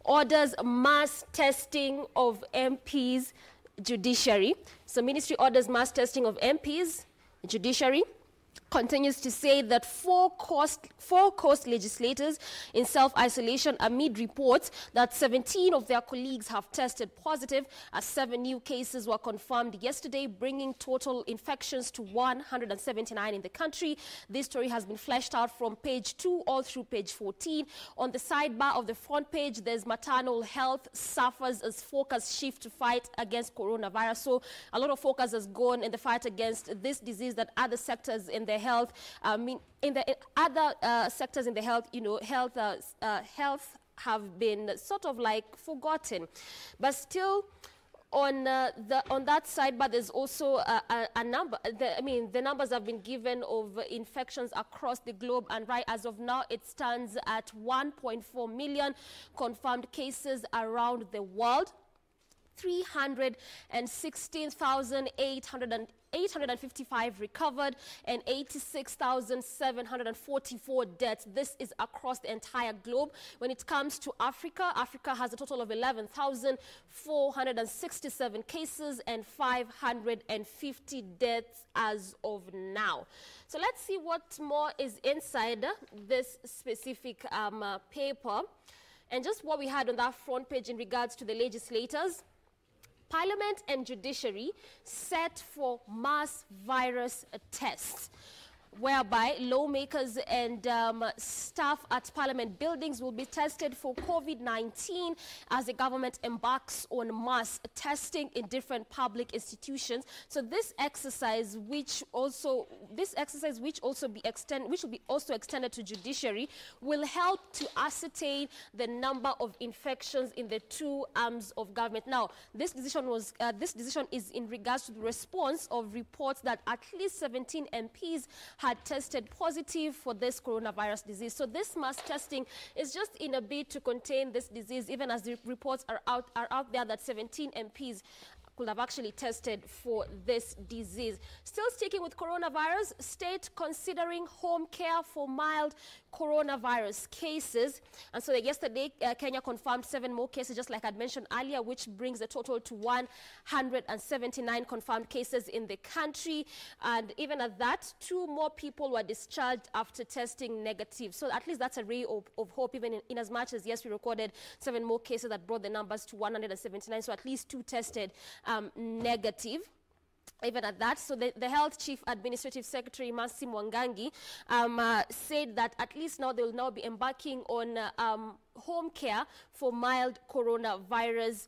orders mass testing of MPs, judiciary. So Ministry orders mass testing of MPs, judiciary. Continues to say that four coast legislators in self-isolation amid reports that 17 of their colleagues have tested positive, as 7 new cases were confirmed yesterday, bringing total infections to 179 in the country. This story has been fleshed out from page 2 all through page 14. On the sidebar of the front page, there's maternal health suffers as focus shift to fight against coronavirus. So a lot of focus has gone in the fight against this disease that other sectors in the health, in other sectors in the health, health have been sort of like forgotten. But still, on that side, but there's also a number. The numbers have been given of infections across the globe, and right as of now, it stands at 1.4 million confirmed cases around the world. 316,855 recovered and 86,744 deaths. This is across the entire globe. When it comes to Africa, Africa has a total of 11,467 cases and 550 deaths as of now. So let's see what more is inside this specific paper. And just what we had on that front page in regards to the legislators. Parliament and Judiciary set for mass virus tests, whereby lawmakers and staff at Parliament buildings will be tested for COVID-19 as the government embarks on mass testing in different public institutions. So this exercise, which will be extended to judiciary, will help to ascertain the number of infections in the two arms of government. Now, this decision is in regards to the response of reports that at least 17 MPs had tested positive for this coronavirus disease. So this mass testing is just in a bid to contain this disease, even as the reports are out there that 17 MPs could have actually tested for this disease. Still sticking with coronavirus, state considering home care for mild coronavirus cases. And so yesterday, Kenya confirmed 7 more cases, just like I'd mentioned earlier, which brings the total to 179 confirmed cases in the country. And even at that, 2 more people were discharged after testing negative. So at least that's a ray of hope, even in as much as, yes, we recorded 7 more cases that brought the numbers to 179. So at least 2 tested negative. Even at that, so the Health Chief Administrative Secretary, Mercy Mwangangi, said that at least now they will now be embarking on home care for mild coronavirus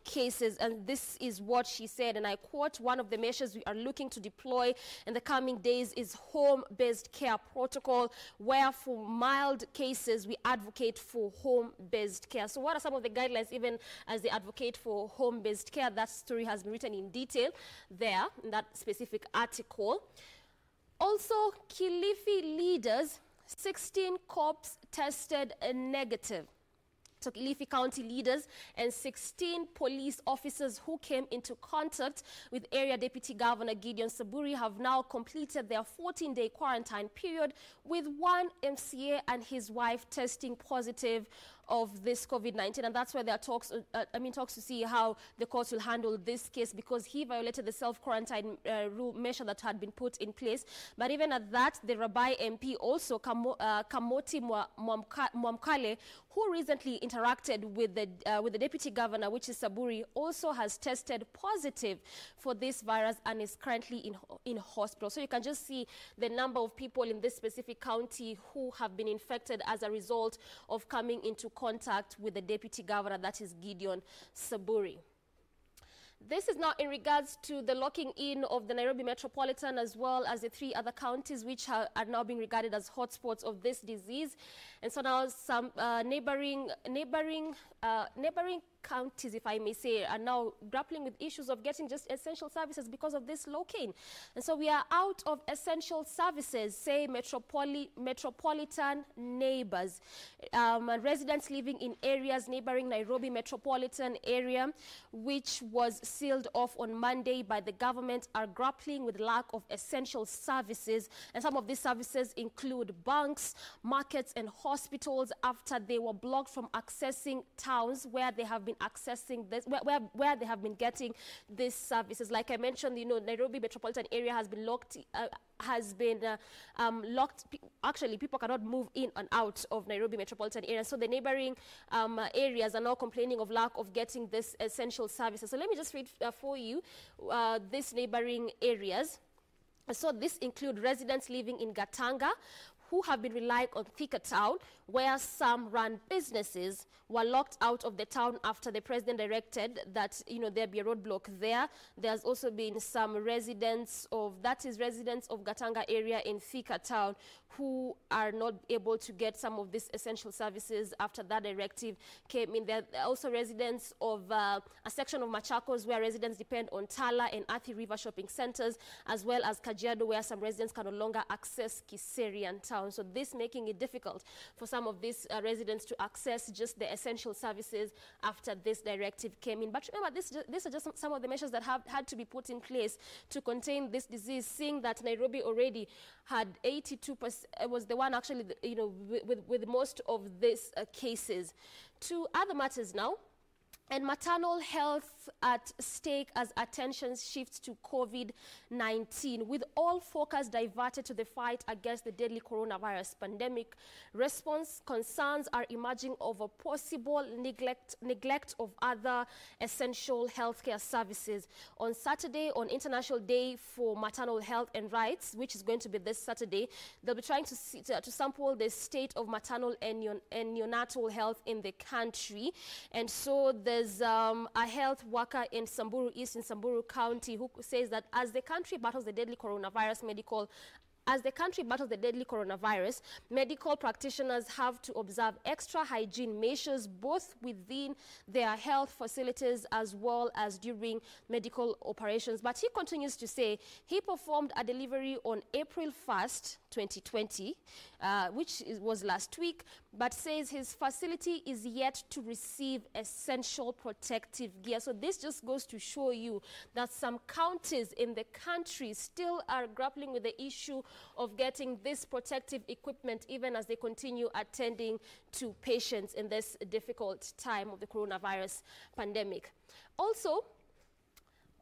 cases. And this is what she said, and I quote, "One of the measures we are looking to deploy in the coming days is home-based care protocol, where for mild cases we advocate for home-based care." So what are some of the guidelines, even as they advocate for home-based care? That story has been written in detail there in that specific article. Also, Kilifi leaders, 16 cops tested negative. So Kilifi County leaders and 16 police officers who came into contact with Area Deputy Governor Gideon Saburi have now completed their 14-day quarantine period, with one MCA and his wife testing positive of this COVID-19. And that's where there are talks to see how the courts will handle this case, because he violated the self-quarantine rule measure that had been put in place. But even at that, the Rabai MP also, Kamoti Mwamkale, who recently interacted with the deputy governor, which is Saburi, also has tested positive for this virus and is currently in hospital. So you can just see the number of people in this specific county who have been infected as a result of coming into contact with the deputy governor, that is Gideon Saburi. This is now in regards to the locking in of the Nairobi Metropolitan, as well as the 3 other counties which are now being regarded as hotspots of this disease. And so now some neighboring counties, if I may say, are now grappling with issues of getting just essential services because of this locking. And so we are out of essential services, say metropolitan neighbors, residents living in areas neighboring Nairobi Metropolitan area, which was sealed off on Monday by the government, are grappling with lack of essential services. And some of these services include banks, markets, and hospitals, after they were blocked from accessing towns where they have been accessing this, where they have been getting these services. Like I mentioned, Nairobi Metropolitan area has been locked. Actually, people cannot move in and out of Nairobi Metropolitan area. So the neighboring areas are now complaining of lack of getting this essential services. So let me just read for you these neighboring areas. So this include residents living in Gatanga, who have been relying on Thika Town, where some run businesses were locked out of the town after the president directed that, there be a roadblock there. There's also been some residents of Gatanga area in Thika town who are not able to get some of these essential services after that directive came in. There are also residents of a section of Machakos where residents depend on Tala and Athi River shopping centers, as well as Kajiado, where some residents can no longer access Kiserian town. So this making it difficult for some of these residents to access just the essential services after this directive came in. But remember, these are just some of the measures that have had to be put in place to contain this disease, seeing that Nairobi already had 82%, was the one actually, with most of these cases. To other matters now. And maternal health at stake as attention shifts to COVID-19. With all focus diverted to the fight against the deadly coronavirus pandemic, response concerns are emerging over possible neglect of other essential healthcare services. On Saturday, on International Day for Maternal Health and Rights, which is going to be this Saturday, they'll be trying to sample the state of maternal and neonatal health in the country. And so there's a health worker in Samburu East in Samburu County who says that as the country battles the deadly coronavirus, medical practitioners have to observe extra hygiene measures both within their health facilities as well as during medical operations. But he continues to say he performed a delivery on April 1st, 2020, which was last week, but says his facility is yet to receive essential protective gear. So this just goes to show you that some counties in the country still are grappling with the issue of getting this protective equipment even as they continue attending to patients in this difficult time of the coronavirus pandemic. Also,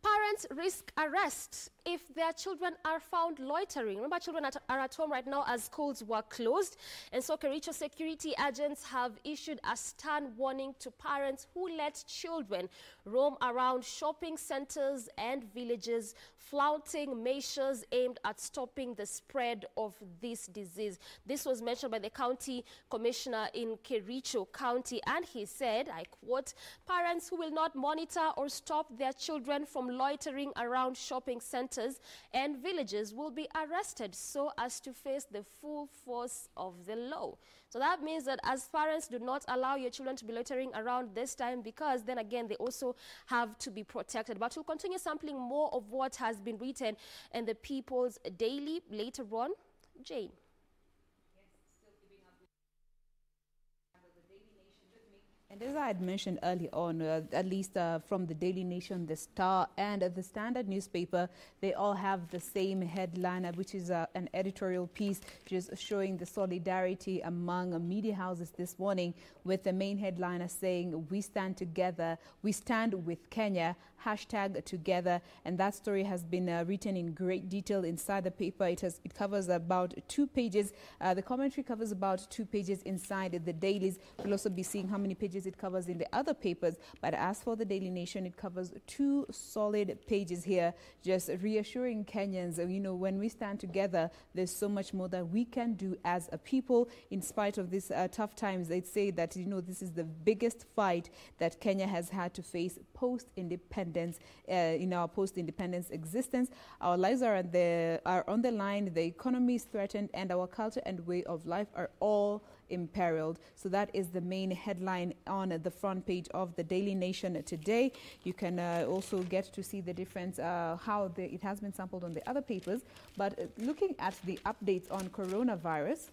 parents risk arrest if their children are found loitering. Remember, children are at home right now as schools were closed. And so Kericho security agents have issued a stern warning to parents who let children roam around shopping centers and villages, flouting measures aimed at stopping the spread of this disease. This was mentioned by the county commissioner in Kericho County, and he said, I quote, "Parents who will not monitor or stop their children from loitering around shopping centers and villages will be arrested so as to face the full force of the law." So that means that as parents, do not allow your children to be loitering around this time, because then again they also have to be protected. But we'll continue sampling more of what has been written in the People's Daily later on. Jane. And as I had mentioned earlier on, at least from the Daily Nation, the Star, and the Standard newspaper, they all have the same headline, which is an editorial piece just showing the solidarity among media houses this morning, with the main headliner saying, "We stand together, we stand with Kenya, #together." And that story has been written in great detail inside the paper. It covers about 2 pages. The commentary covers about 2 pages inside the dailies. We'll also be seeing how many pages it covers in the other papers, but as for the Daily Nation, it covers 2 solid pages here, just reassuring Kenyans, when we stand together, there's so much more that we can do as a people in spite of these tough times. They'd say that, this is the biggest fight that Kenya has had to face post-independence, in our post-independence existence. Our lives are on the line, the economy is threatened, and our culture and way of life are all imperiled. So that is the main headline on the front page of the Daily Nation today. You can also get to see the difference, how it has been sampled on the other papers. But looking at the updates on coronavirus,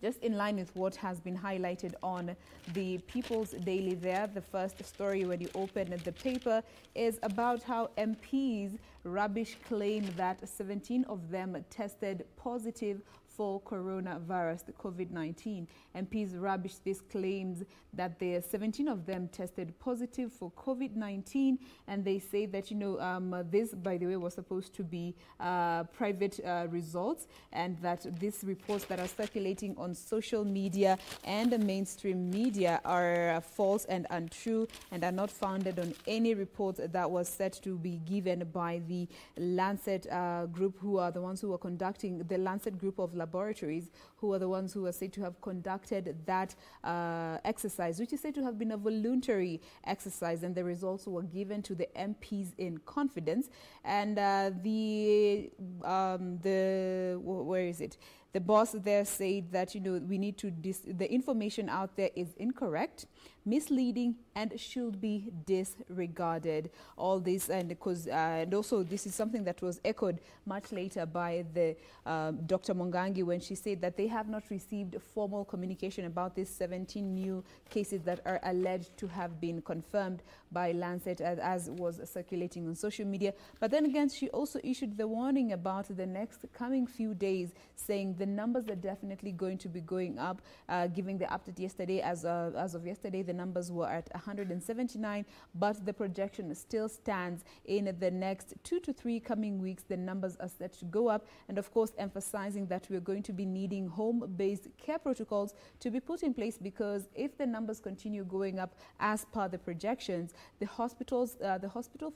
just in line with what has been highlighted on the People's Daily there, the first story when you open the paper is about how MPs rubbish claim that 17 of them tested positive for coronavirus, the COVID-19. MPs rubbish these claims that the 17 of them tested positive for COVID-19, and they say that, this, by the way, was supposed to be private results, and that these reports that are circulating on social media and the mainstream media are false and untrue and are not founded on any report that was said to be given by the Lancet group, who are the ones who are conducting, the Lancet group of laboratories Laboratories, who are the ones who are said to have conducted that exercise, which is said to have been a voluntary exercise, and the results were given to the MPs in confidence. And where is it? The boss there said that, we need to, the information out there is incorrect, misleading, and should be disregarded. All this, and also this is something that was echoed much later by the Dr. Mongangi, when she said that they have not received formal communication about these 17 new cases that are alleged to have been confirmed by Lancet, as was circulating on social media. But then again, she also issued the warning about the next coming few days, saying the numbers are definitely going to be going up. Giving the update yesterday, as of yesterday, the numbers were at 179, but the projection still stands. In the next 2 to 3 coming weeks, the numbers are set to go up, and of course emphasizing that we're going to be needing home-based care protocols to be put in place, because if the numbers continue going up as per the projections, the hospital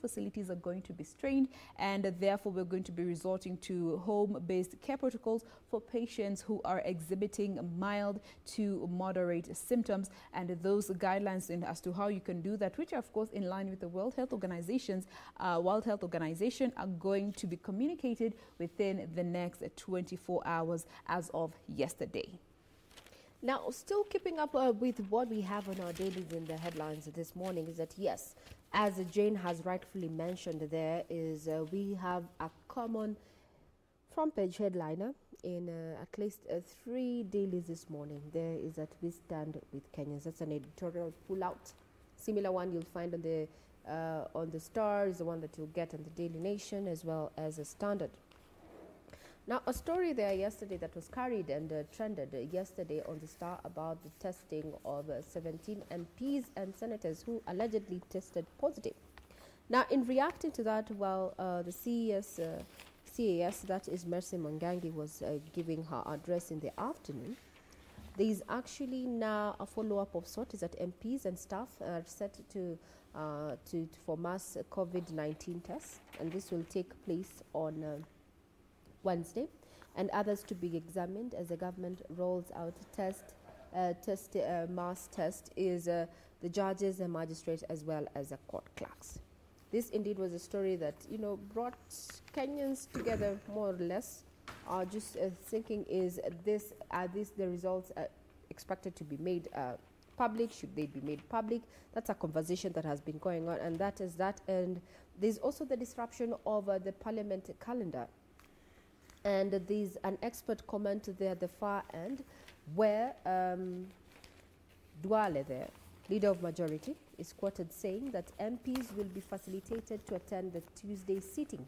facilities are going to be strained, and therefore we're going to be resorting to home-based care protocols for patients who are exhibiting mild to moderate symptoms, and those guidelines as to how you can do that, which are of course in line with the World Health Organization, are going to be communicated within the next 24 hours as of yesterday. Now, still keeping up with what we have on our dailies in the headlines this morning is that, yes, as Jane has rightfully mentioned, there is we have a common front page headliner in at least 3 dailies this morning. There is that we stand with Kenyans. That's an editorial pull-out. Similar one you'll find on the Star is the one that you'll get on the Daily Nation, as well as a Standard. Now, a story there yesterday that was carried and trended yesterday on the Star about the testing of 17 MPs and senators who allegedly tested positive. Now, in reacting to that, while the CAS, that is Mercy Mongangi, was giving her address in the afternoon, there is actually now a follow-up of sorts that MPs and staff are set for mass COVID-19 tests, and this will take place on Wednesday, and others to be examined as the government rolls out mass test is the judges, the magistrates, as well as the court clerks. This indeed was a story that brought Kenyans together more or less. Just thinking, is the results expected to be made public? Should they be made public? That's a conversation that has been going on, and that is that. And there's also the disruption of the parliament calendar. And there's an expert comment there at the far end where Duale, there, leader of majority, is quoted saying that MPs will be facilitated to attend the Tuesday sitting.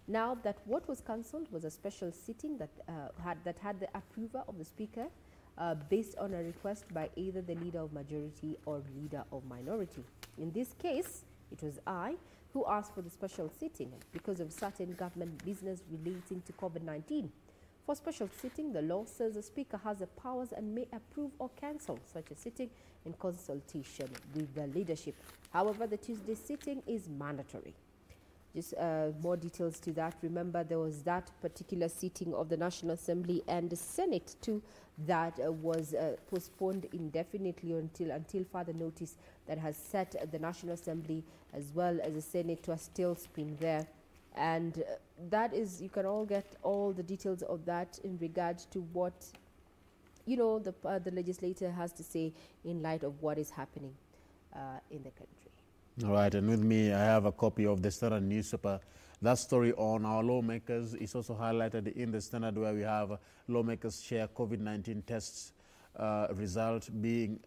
Now, that what was cancelled was a special sitting that had the approval of the speaker based on a request by either the leader of majority or leader of minority. In this case, it was I who asked for the special sitting because of certain government business relating to COVID-19. For special sitting, the law says the speaker has the powers and may approve or cancel such a sitting in consultation with the leadership. However, the Tuesday sitting is mandatory. Just more details to that. Remember, there was that particular sitting of the National Assembly and the Senate too that was postponed indefinitely until further notice, that has set the National Assembly as well as the Senate to a still spin there. And that is, you can all get all the details of that in regard to what the legislator has to say in light of what is happening in the country. All right, and with me, I have a copy of the Standard newspaper. That story on our lawmakers is also highlighted in the Standard, where we have lawmakers share COVID-19 tests result being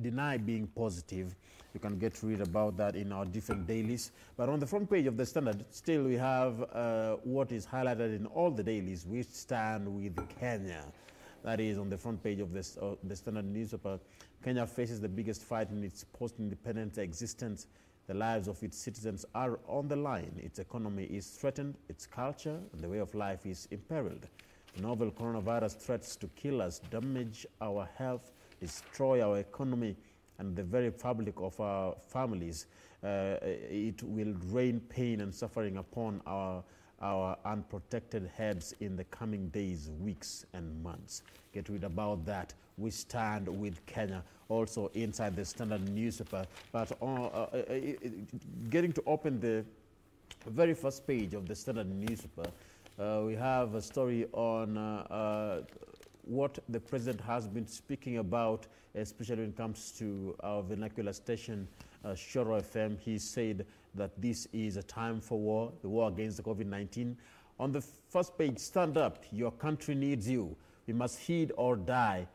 denied being positive. You can get to read about that in our different dailies. But on the front page of the Standard, still we have what is highlighted in all the dailies. We stand with Kenya. That is on the front page of the Standard newspaper. Kenya faces the biggest fight in its post-independence existence. The lives of its citizens are on the line. Its economy is threatened, its culture and the way of life is imperiled. The novel coronavirus threats to kill us, damage our health, destroy our economy and the very fabric of our families. It will rain pain and suffering upon our our unprotected heads in the coming days, weeks, and months. Get rid about that. We stand with Kenya, also inside the Standard newspaper. But getting to open the very first page of the Standard newspaper, we have a story on what the president has been speaking about, especially when it comes to our vernacular station, Shoro FM. He said that this is a time for war, the war against the COVID-19. On the first page, stand up, your country needs you. We must heed or die,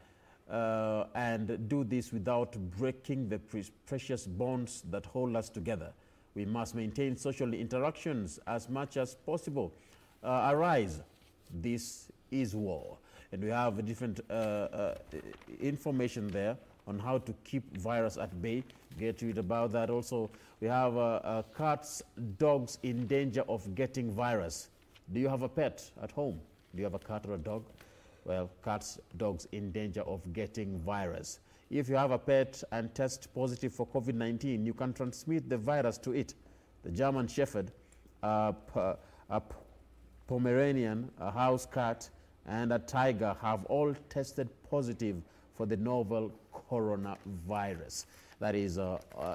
and do this without breaking the precious bonds that hold us together. We must maintain social interactions as much as possible. Arise, this is war. And we have different information there on how to keep virus at bay. Get to read about that. Also, we have cats, dogs in danger of getting virus. Do you have a pet at home? Do you have a cat or a dog? Well, cats, dogs in danger of getting virus. If you have a pet and test positive for COVID-19, you can transmit the virus to it. The German Shepherd, a Pomeranian, a house cat, and a tiger have all tested positive for the novel coronavirus. That is,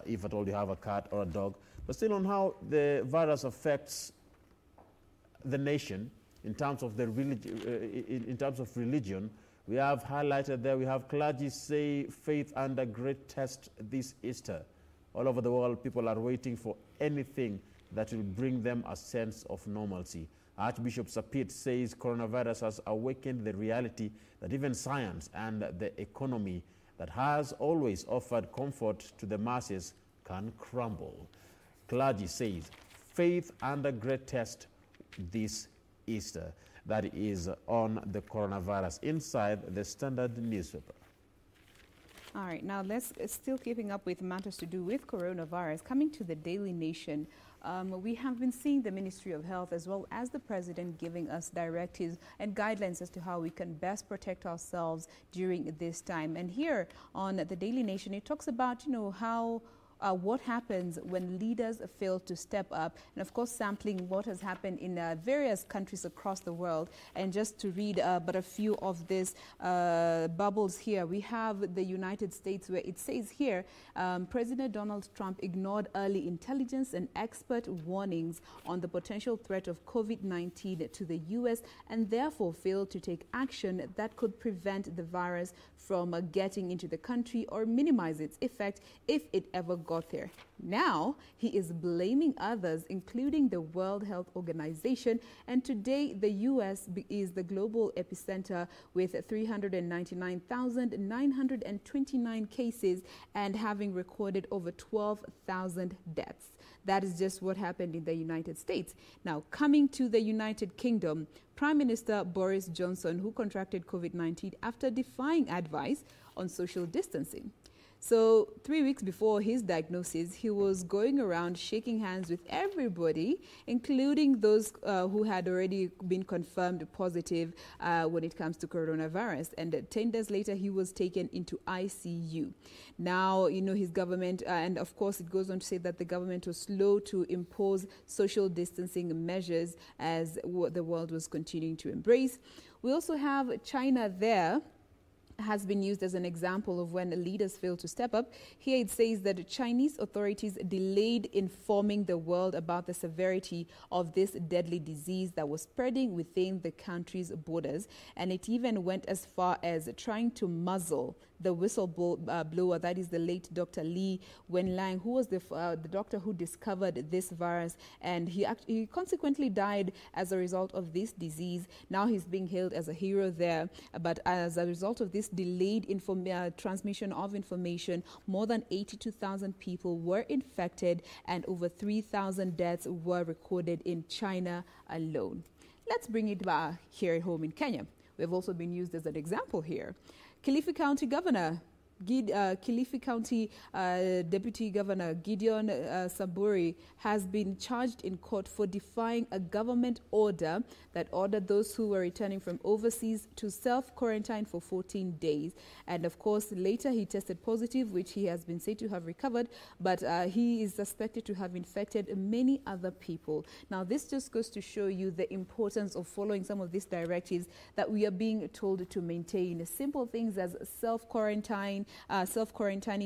if at all you have a cat or a dog. But still on how the virus affects the nation in terms of the religion, we have highlighted there, we have clergy say faith under great test this Easter. All over the world, people are waiting for anything that will bring them a sense of normalcy. Archbishop Sapit says coronavirus has awakened the reality that even science and the economy that has always offered comfort to the masses can crumble. Clergy says faith under great test this Easter. That is on the coronavirus inside the Standard newspaper. All right, now let's still keeping up with matters to do with coronavirus. Coming to the Daily Nation, we have been seeing the Ministry of Health as well as the President giving us directives and guidelines as to how we can best protect ourselves during this time. And here on the Daily Nation, it talks about, how what happens when leaders fail to step up, and of course sampling what has happened in various countries across the world. And just to read but a few of these bubbles here, we have the United States, where it says here, President Donald Trump ignored early intelligence and expert warnings on the potential threat of COVID-19 to the U.S. and therefore failed to take action that could prevent the virus from getting into the country or minimize its effect if it ever got there. Now he is blaming others, including the World Health Organization, and today the U.S. is the global epicenter with 399,929 cases and having recorded over 12,000 deaths. That is just what happened in the United States. Now, coming to the United Kingdom, Prime Minister Boris Johnson, who contracted COVID-19 after defying advice on social distancing. So 3 weeks before his diagnosis, he was going around shaking hands with everybody, including those who had already been confirmed positive when it comes to coronavirus. And 10 days later, he was taken into ICU. Now, his government, and of course, it goes on to say that the government was slow to impose social distancing measures as the world was continuing to embrace. We also have China there, has been used as an example of when leaders fail to step up. Here it says that Chinese authorities delayed informing the world about the severity of this deadly disease that was spreading within the country's borders. And it even went as far as trying to muzzle the whistleblower, that is the late Dr. Li Wenliang, who was the doctor who discovered this virus. And he consequently died as a result of this disease. Now he's being hailed as a hero there. But as a result of this delayed transmission of information, more than 82,000 people were infected and over 3,000 deaths were recorded in China alone. Let's bring it back here at home in Kenya. We've also been used as an example here. Kilifi County Governor Kilifi County Deputy Governor Gideon Saburi has been charged in court for defying a government order that ordered those who were returning from overseas to self-quarantine for 14 days. And of course, later he tested positive, which he has been said to have recovered, but he is suspected to have infected many other people. Now, this just goes to show you the importance of following some of these directives that we are being told to maintain. Simple things as self-quarantining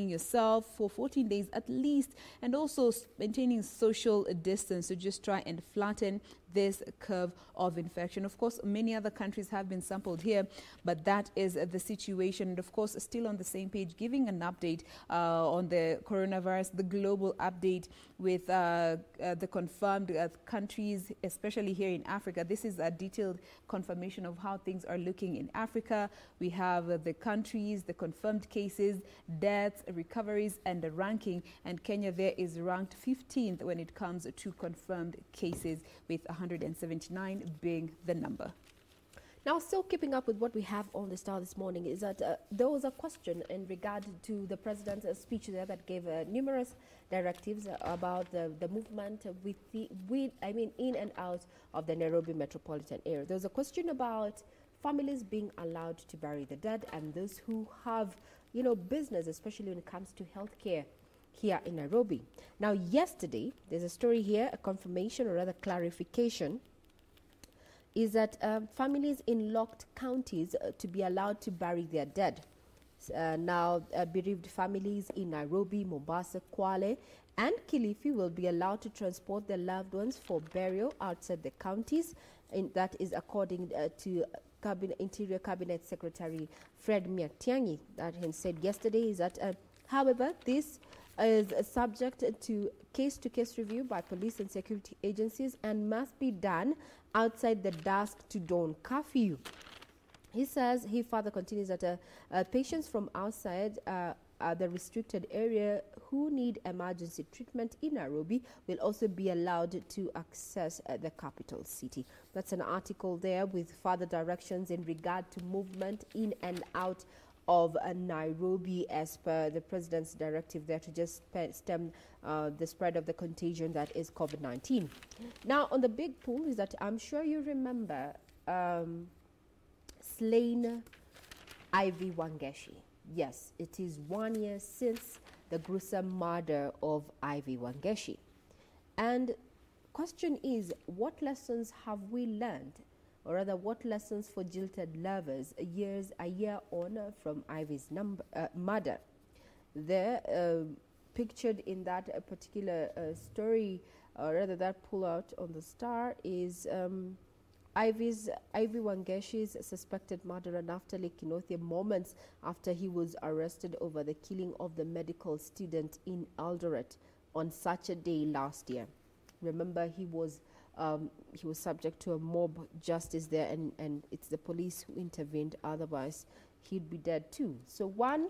yourself for 14 days at least, and also maintaining social distance to just try and flatten this curve of infection. Of course, many other countries have been sampled here, but that is the situation. And of course, still on the same page, giving an update on the coronavirus, the global update with the confirmed countries, especially here in Africa. This is a detailed confirmation of how things are looking in Africa. We have the countries, the confirmed cases, deaths, recoveries, and the ranking. And Kenya there is ranked 15th when it comes to confirmed cases, with 179 being the number. Now, still keeping up with what we have on the Star this morning is that there was a question in regard to the president's speech there that gave numerous directives about the movement in and out of the Nairobi metropolitan area. There was a question about families being allowed to bury the dead and those who have, business, especially when it comes to healthcare here in Nairobi. Now, yesterday, there's a story here, a confirmation or rather clarification, is that families in locked counties to be allowed to bury their dead. Now, bereaved families in Nairobi, Mombasa, Kwale, and Kilifi will be allowed to transport their loved ones for burial outside the counties. That is according to Interior Cabinet Secretary Fred Matiang'i. That he said yesterday is that, however, this is subject to case-to-case review by police and security agencies and must be done outside the dusk to dawn curfew. He further continues that patients from outside the restricted area who need emergency treatment in Nairobi will also be allowed to access the capital city. That's an article there with further directions in regard to movement in and out of Nairobi as per the president's directive there to just stem the spread of the contagion that is COVID-19. Now, on the big pool is that I'm sure you remember slain Ivy Wangeshi. Yes, it is 1 year since the gruesome murder of Ivy Wangeshi. And question is, what lessons have we learned? Or rather, what lessons for jilted lovers a year on from Ivy's murder? There, pictured in that particular story, or rather that pull-out on the Star, is Ivy Wangeshi's suspected murderer Naftali Kinothia moments after he was arrested over the killing of the medical student in Eldoret on Saturday last year. Remember, he was subject to a mob justice there, and it's the police who intervened. Otherwise, he'd be dead too. So one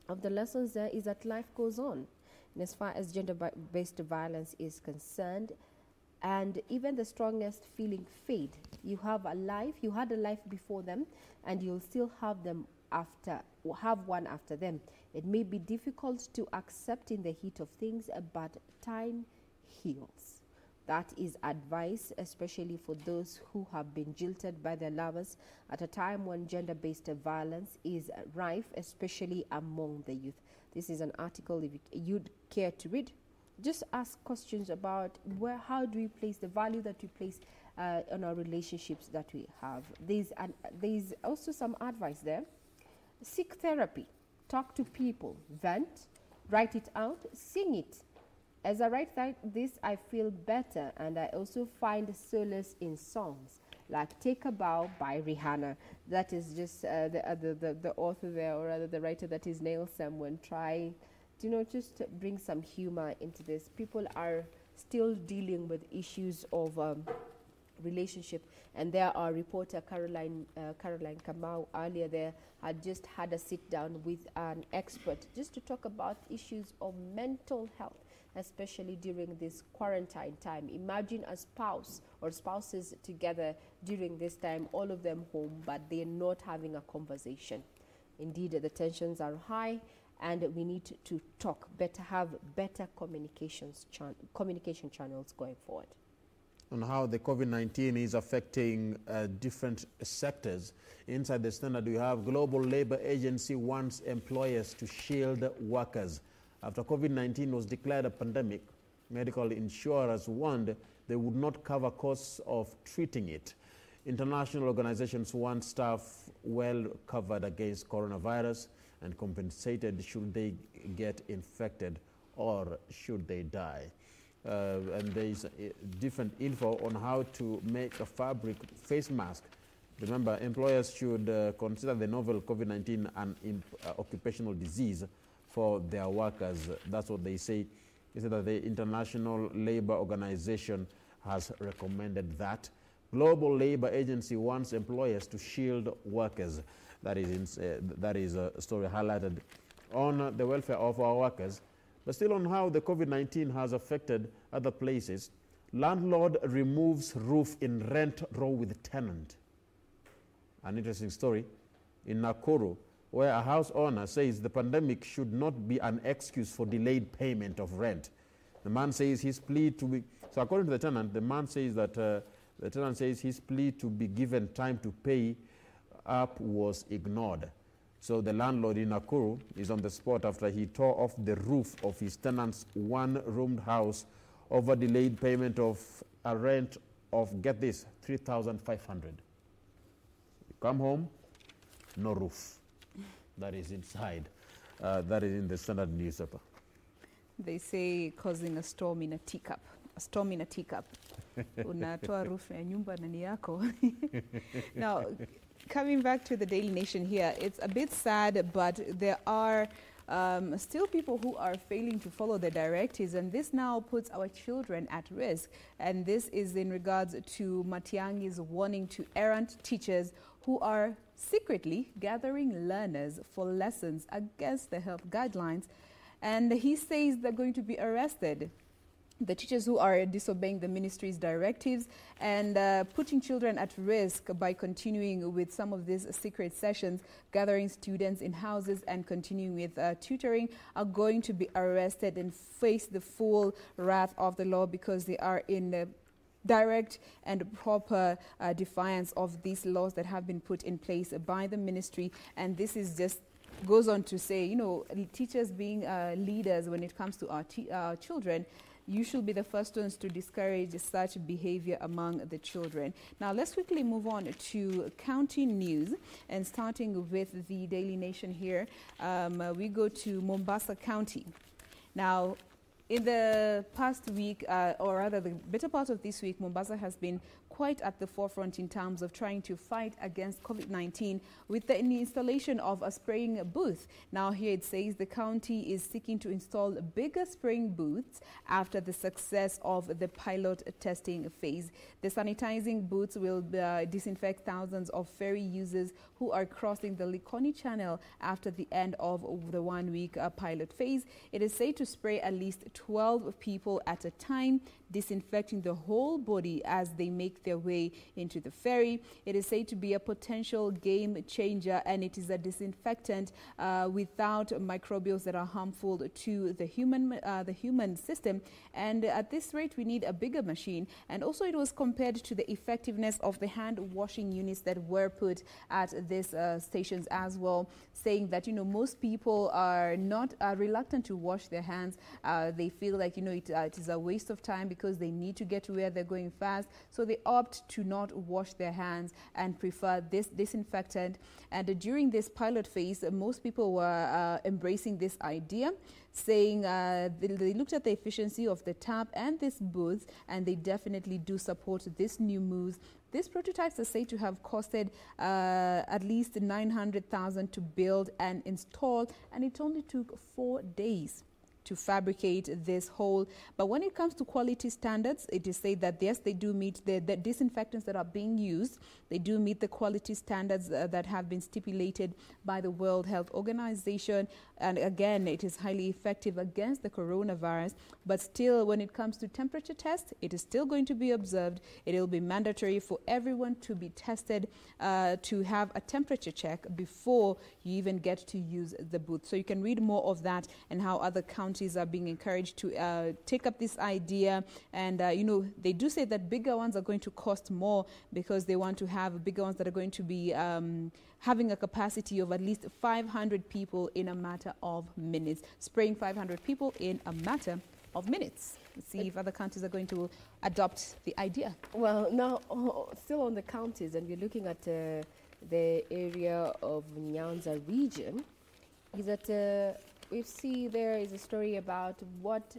of the lessons there is that life goes on. And as far as gender-based violence is concerned, and even the strongest feeling fade. You have a life, you had a life before them, and you'll still have one after them. It may be difficult to accept in the heat of things, but time heals. That is advice, especially for those who have been jilted by their lovers at a time when gender-based violence is rife, especially among the youth. This is an article, if you'd care to read. Just ask questions about how do we place the value that we place on our relationships that we have. There's also some advice there. Seek therapy. Talk to people. Vent. Write it out. Sing it. As I write this, I feel better, and I also find solace in songs like Take a Bow by Rihanna. That is just the author there, or rather the writer, that is Neil Samwen, trying just bring some humor into this. People are still dealing with issues of relationship, and there our reporter Caroline Kamau earlier there had just had a sit down with an expert just to talk about issues of mental health, especially during this quarantine time. Imagine a spouse or spouses together during this time, all of them home, but they're not having a conversation. Indeed, the tensions are high, and we need to talk better, have better communication channels going forward. On how the COVID-19 is affecting different sectors. Inside the Standard, we have Global Labor Agency wants employers to shield workers. After COVID-19 was declared a pandemic, medical insurers warned they would not cover costs of treating it. International organizations want staff well covered against coronavirus and compensated should they get infected or should they die. And there is different info on how to make a fabric face mask. Remember, employers should consider the novel COVID-19 an occupational disease for their workers. That's what they say. They say that the International Labour Organization has recommended that. Global Labor Agency wants employers to shield workers. That is a story highlighted on the welfare of our workers. But still on how the COVID-19 has affected other places. Landlord removes roof in rent row with tenant. An interesting story in Nakuru, where a house owner says the pandemic should not be an excuse for delayed payment of rent. The man says his plea to be... So according to the tenant, the man says that the tenant says his plea to be given time to pay up was ignored. So the landlord in Nakuru is on the spot after he tore off the roof of his tenant's one-roomed house over delayed payment of a rent of, get this, 3,500. Come home, no roof. That is inside. That is in the Standard newspaper. They say causing a storm in a teacup. A storm in a teacup. Unatoa roof ya nyumba na ni yako. Now, coming back to the Daily Nation here, it's a bit sad, but there are still people who are failing to follow the directives, and this now puts our children at risk. And this is in regards to Matiang'i's warning to errant teachers who are secretly gathering learners for lessons against the health guidelines. And he says they're going to be arrested. The teachers who are disobeying the ministry's directives and putting children at risk by continuing with some of these secret sessions, gathering students in houses and continuing with tutoring, are going to be arrested and face the full wrath of the law because they are in direct and proper defiance of these laws that have been put in place by the ministry. And this is just goes on to say, you know, teachers being leaders when it comes to our children, you should be the first ones to discourage such behavior among the children. Now, let's quickly move on to county news, and starting with the Daily Nation here, we go to Mombasa County. Now, in the past week, or rather the better part of this week, Mombasa has been quite at the forefront in terms of trying to fight against COVID-19 with the installation of a spraying booth. Now here it says the county is seeking to install bigger spraying booths after the success of the pilot testing phase. The sanitizing booths will disinfect thousands of ferry users who are crossing the Likoni Channel after the end of the one-week pilot phase. It is said to spray at least 12 people at a time, disinfecting the whole body as they make their way into the ferry. It is said to be a potential game changer, and it is a disinfectant without microbials that are harmful to the human system. And at this rate, we need a bigger machine. And also, it was compared to the effectiveness of the hand washing units that were put at these stations as well, saying that, you know, most people are reluctant to wash their hands. They feel like, you know, it is a waste of time because they need to get to where they're going fast. So they opt to not wash their hands and prefer this disinfectant. And during this pilot phase, most people were embracing this idea, saying they looked at the efficiency of the tap and this booth, and they definitely do support this new move. These prototypes are said to have costed at least 900,000 to build and install, and it only took 4 days. to fabricate this whole. But when it comes to quality standards, it is said that yes, they do meet the disinfectants that are being used. They do meet the quality standards that have been stipulated by the World Health Organization. And again, it is highly effective against the coronavirus. But still, when it comes to temperature test, it is still going to be observed. It will be mandatory for everyone to be tested to have a temperature check before you even get to use the booth. So you can read more of that and how other counties are being encouraged to take up this idea. And, they do say that bigger ones are going to cost more because they want to have bigger ones that are going to be having a capacity of at least 500 people in a matter of minutes. Spraying 500 people in a matter of minutes. Let's see if other counties are going to adopt the idea. Well, now, still on the counties, and we're looking at the area of Nyanza region, is that we see there is a story about what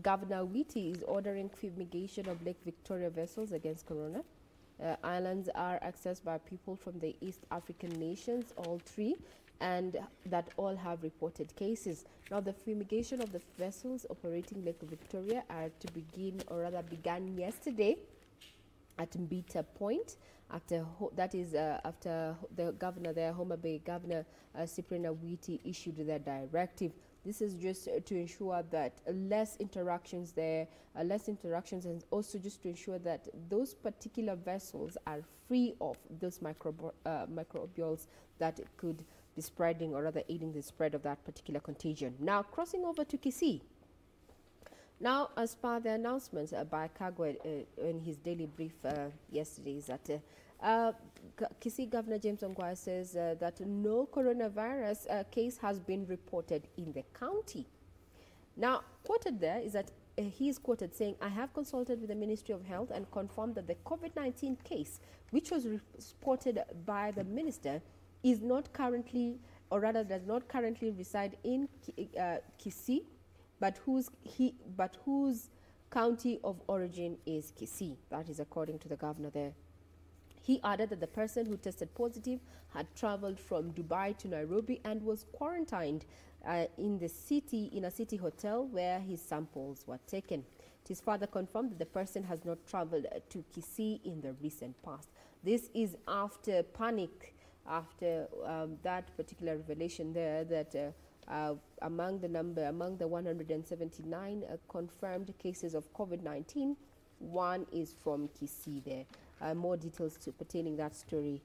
Governor Witi is ordering fumigation of Lake Victoria vessels against corona. Islands are accessed by people from the East African nations, all three, and that all have reported cases. Now, the fumigation of the vessels operating Lake Victoria are to begin, or rather began yesterday at Mbita Point. After the governor there, Homa Bay Governor Cyprian Awiti, issued their directive. This is just to ensure that less interactions there, and also just to ensure that those particular vessels are free of those microbials that could be spreading, or rather aiding the spread of that particular contagion. Now, crossing over to Kisii. Now, as per the announcements by Kagwe in his daily brief yesterday, is that Kisii Governor James Ongwae says that no coronavirus case has been reported in the county. Now, quoted there is that he is quoted saying, "I have consulted with the Ministry of Health and confirmed that the COVID-19 case, which was reported by the minister, is not currently, or rather does not currently reside in Kisii, but whose county of origin is Kisii." That is according to the governor there. He added that the person who tested positive had traveled from Dubai to Nairobi and was quarantined in a city hotel where his samples were taken. It is further confirmed that the person has not traveled to Kisii in the recent past. This is after panic, after that particular revelation there that among the 179 confirmed cases of COVID-19, one is from Kisii there. More details pertaining that story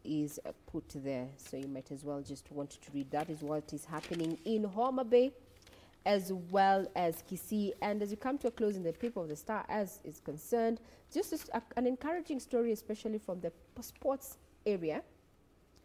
is put there, so you might as well just want to read. That is what is happening in Homa Bay as well as Kisii. And as we come to a close in the paper of the Star as is concerned, just an encouraging story, especially from the sports area,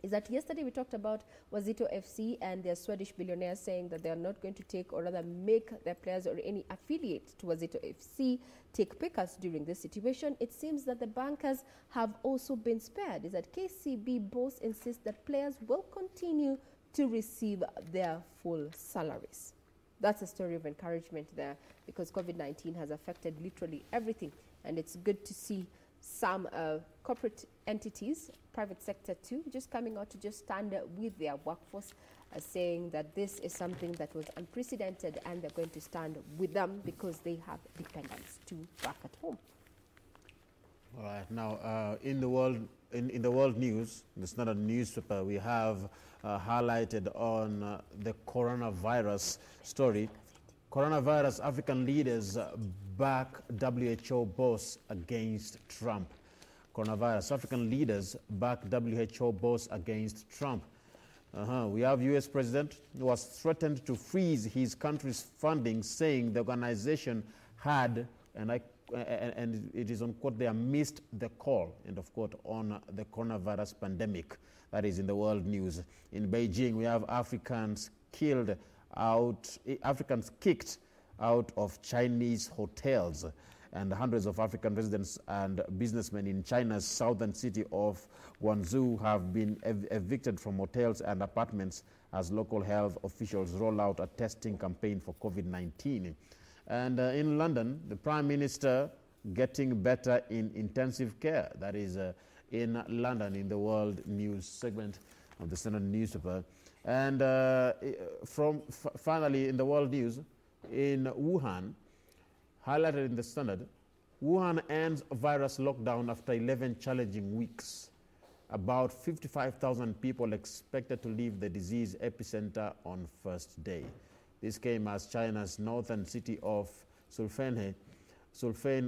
is that yesterday we talked about Wazito FC and their Swedish billionaires saying that they are not going to take, or rather make their players or any affiliate to Wazito FC take pay cuts during this situation. It seems that the bankers have also been spared. Is that KCB boss insists that players will continue to receive their full salaries. That's a story of encouragement there, because COVID-19 has affected literally everything, and it's good to see some corporate entities, private sector too, just coming out to just stand with their workforce, saying that this is something that was unprecedented and they're going to stand with them because they have dependents to back at home. All right. Now, in the world news, it's not a newspaper, we have highlighted on the coronavirus story. Coronavirus, African leaders back WHO boss against Trump. Coronavirus, African leaders back WHO boss against Trump. We have U.S. President who was threatened to freeze his country's funding, saying the organization had, and it is on quote there, missed the call, end of quote, on the coronavirus pandemic. That is in the world news. In Beijing, we have Africans kicked out of Chinese hotels, and hundreds of African residents and businessmen in China's southern city of Guangzhou have been evicted from hotels and apartments as local health officials roll out a testing campaign for COVID-19. And in London, the Prime Minister getting better in intensive care. That is in London, in the world news segment of the Standard newspaper. And finally, in the world news, in Wuhan, highlighted in the Standard, Wuhan ends virus lockdown after 11 challenging weeks. About 55,000 people expected to leave the disease epicenter on first day. This came as China's northern city of Sulfane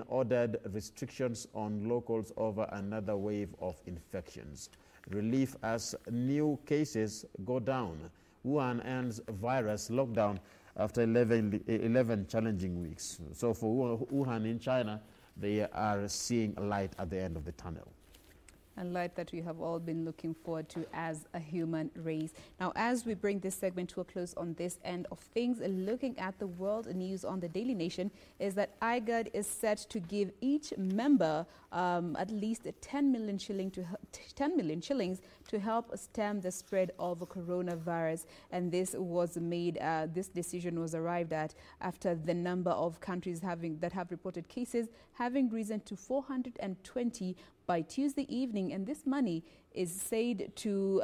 ordered restrictions on locals over another wave of infections. Relief as new cases go down. Wuhan ends virus lockdown after 11 challenging weeks. So for Wuhan in China, they are seeing a light at the end of the tunnel. A light that we have all been looking forward to as a human race. Now, as we bring this segment to a close on this end of things, looking at the world news on the Daily Nation is that IGAD is set to give each member at least 10 million shillings to help stem the spread of coronavirus. And this was made, this decision was arrived at after the number of countries that have reported cases having risen to 420 by Tuesday evening, and this money is said to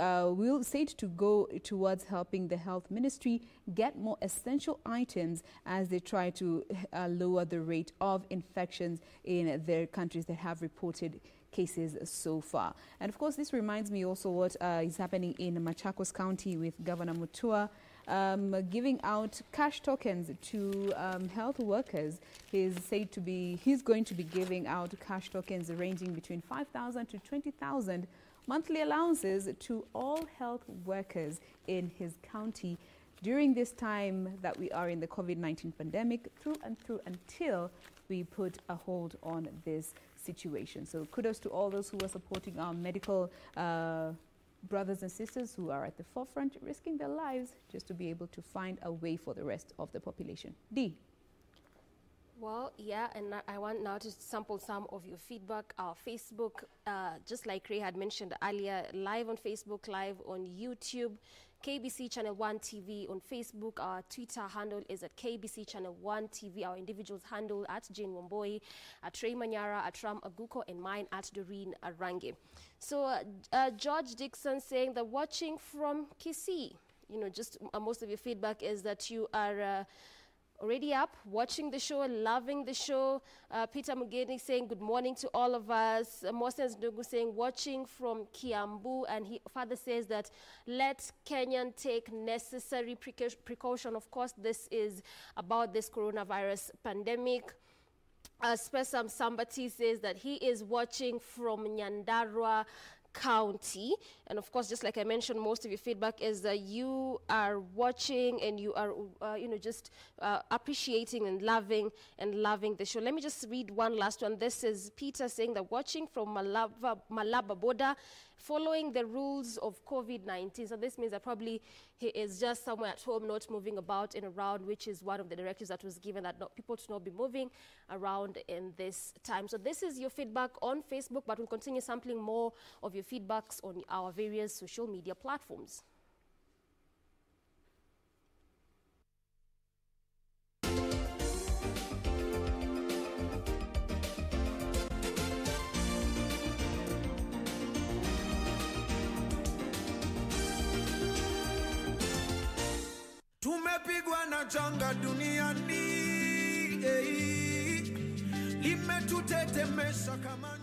go towards helping the health ministry get more essential items as they try to lower the rate of infections in their countries that have reported cases so far. And of course, this reminds me also what is happening in Machakos County with Governor Mutua giving out cash tokens to health workers. He's going to be giving out cash tokens ranging between 5,000 to 20,000 monthly allowances to all health workers in his county during this time that we are in the COVID-19 pandemic through until we put a hold on this situation. So kudos to all those who are supporting our medical brothers and sisters who are at the forefront, risking their lives just to be able to find a way for the rest of the population. Dee. Well, yeah, and I want now to sample some of your feedback. Our Facebook, just like Ray had mentioned earlier, live on Facebook, live on YouTube, KBC Channel 1 TV on Facebook. Our Twitter handle is at KBC Channel 1 TV. Our individuals handle at Jane Wamboi, at Ray Manyara, at Ram Aguko, and mine at Doreen Arange. So George Dixon saying that watching from Kisii, just most of your feedback is that you are already up, watching the show, loving the show. Peter Mugeni saying good morning to all of us. Moses Ndugu saying watching from Kiambu, and father says that let Kenyan take necessary precaution. Of course, this is about this coronavirus pandemic. Spesam Sambati says that he is watching from Nyandarua County, and of course, just like I mentioned, most of your feedback is that you are watching and you are just appreciating and loving the show. Let me just read one last one. This is Peter saying that watching from Malaba border, following the rules of COVID-19. So this means that probably he is just somewhere at home, not moving about and around, which is one of the directives that was given, that people to not be moving around in this time. So this is your feedback on Facebook, but we'll continue sampling more of your feedbacks on our various social media platforms. Tumepigwa na janga duniani, limetutetemesha kama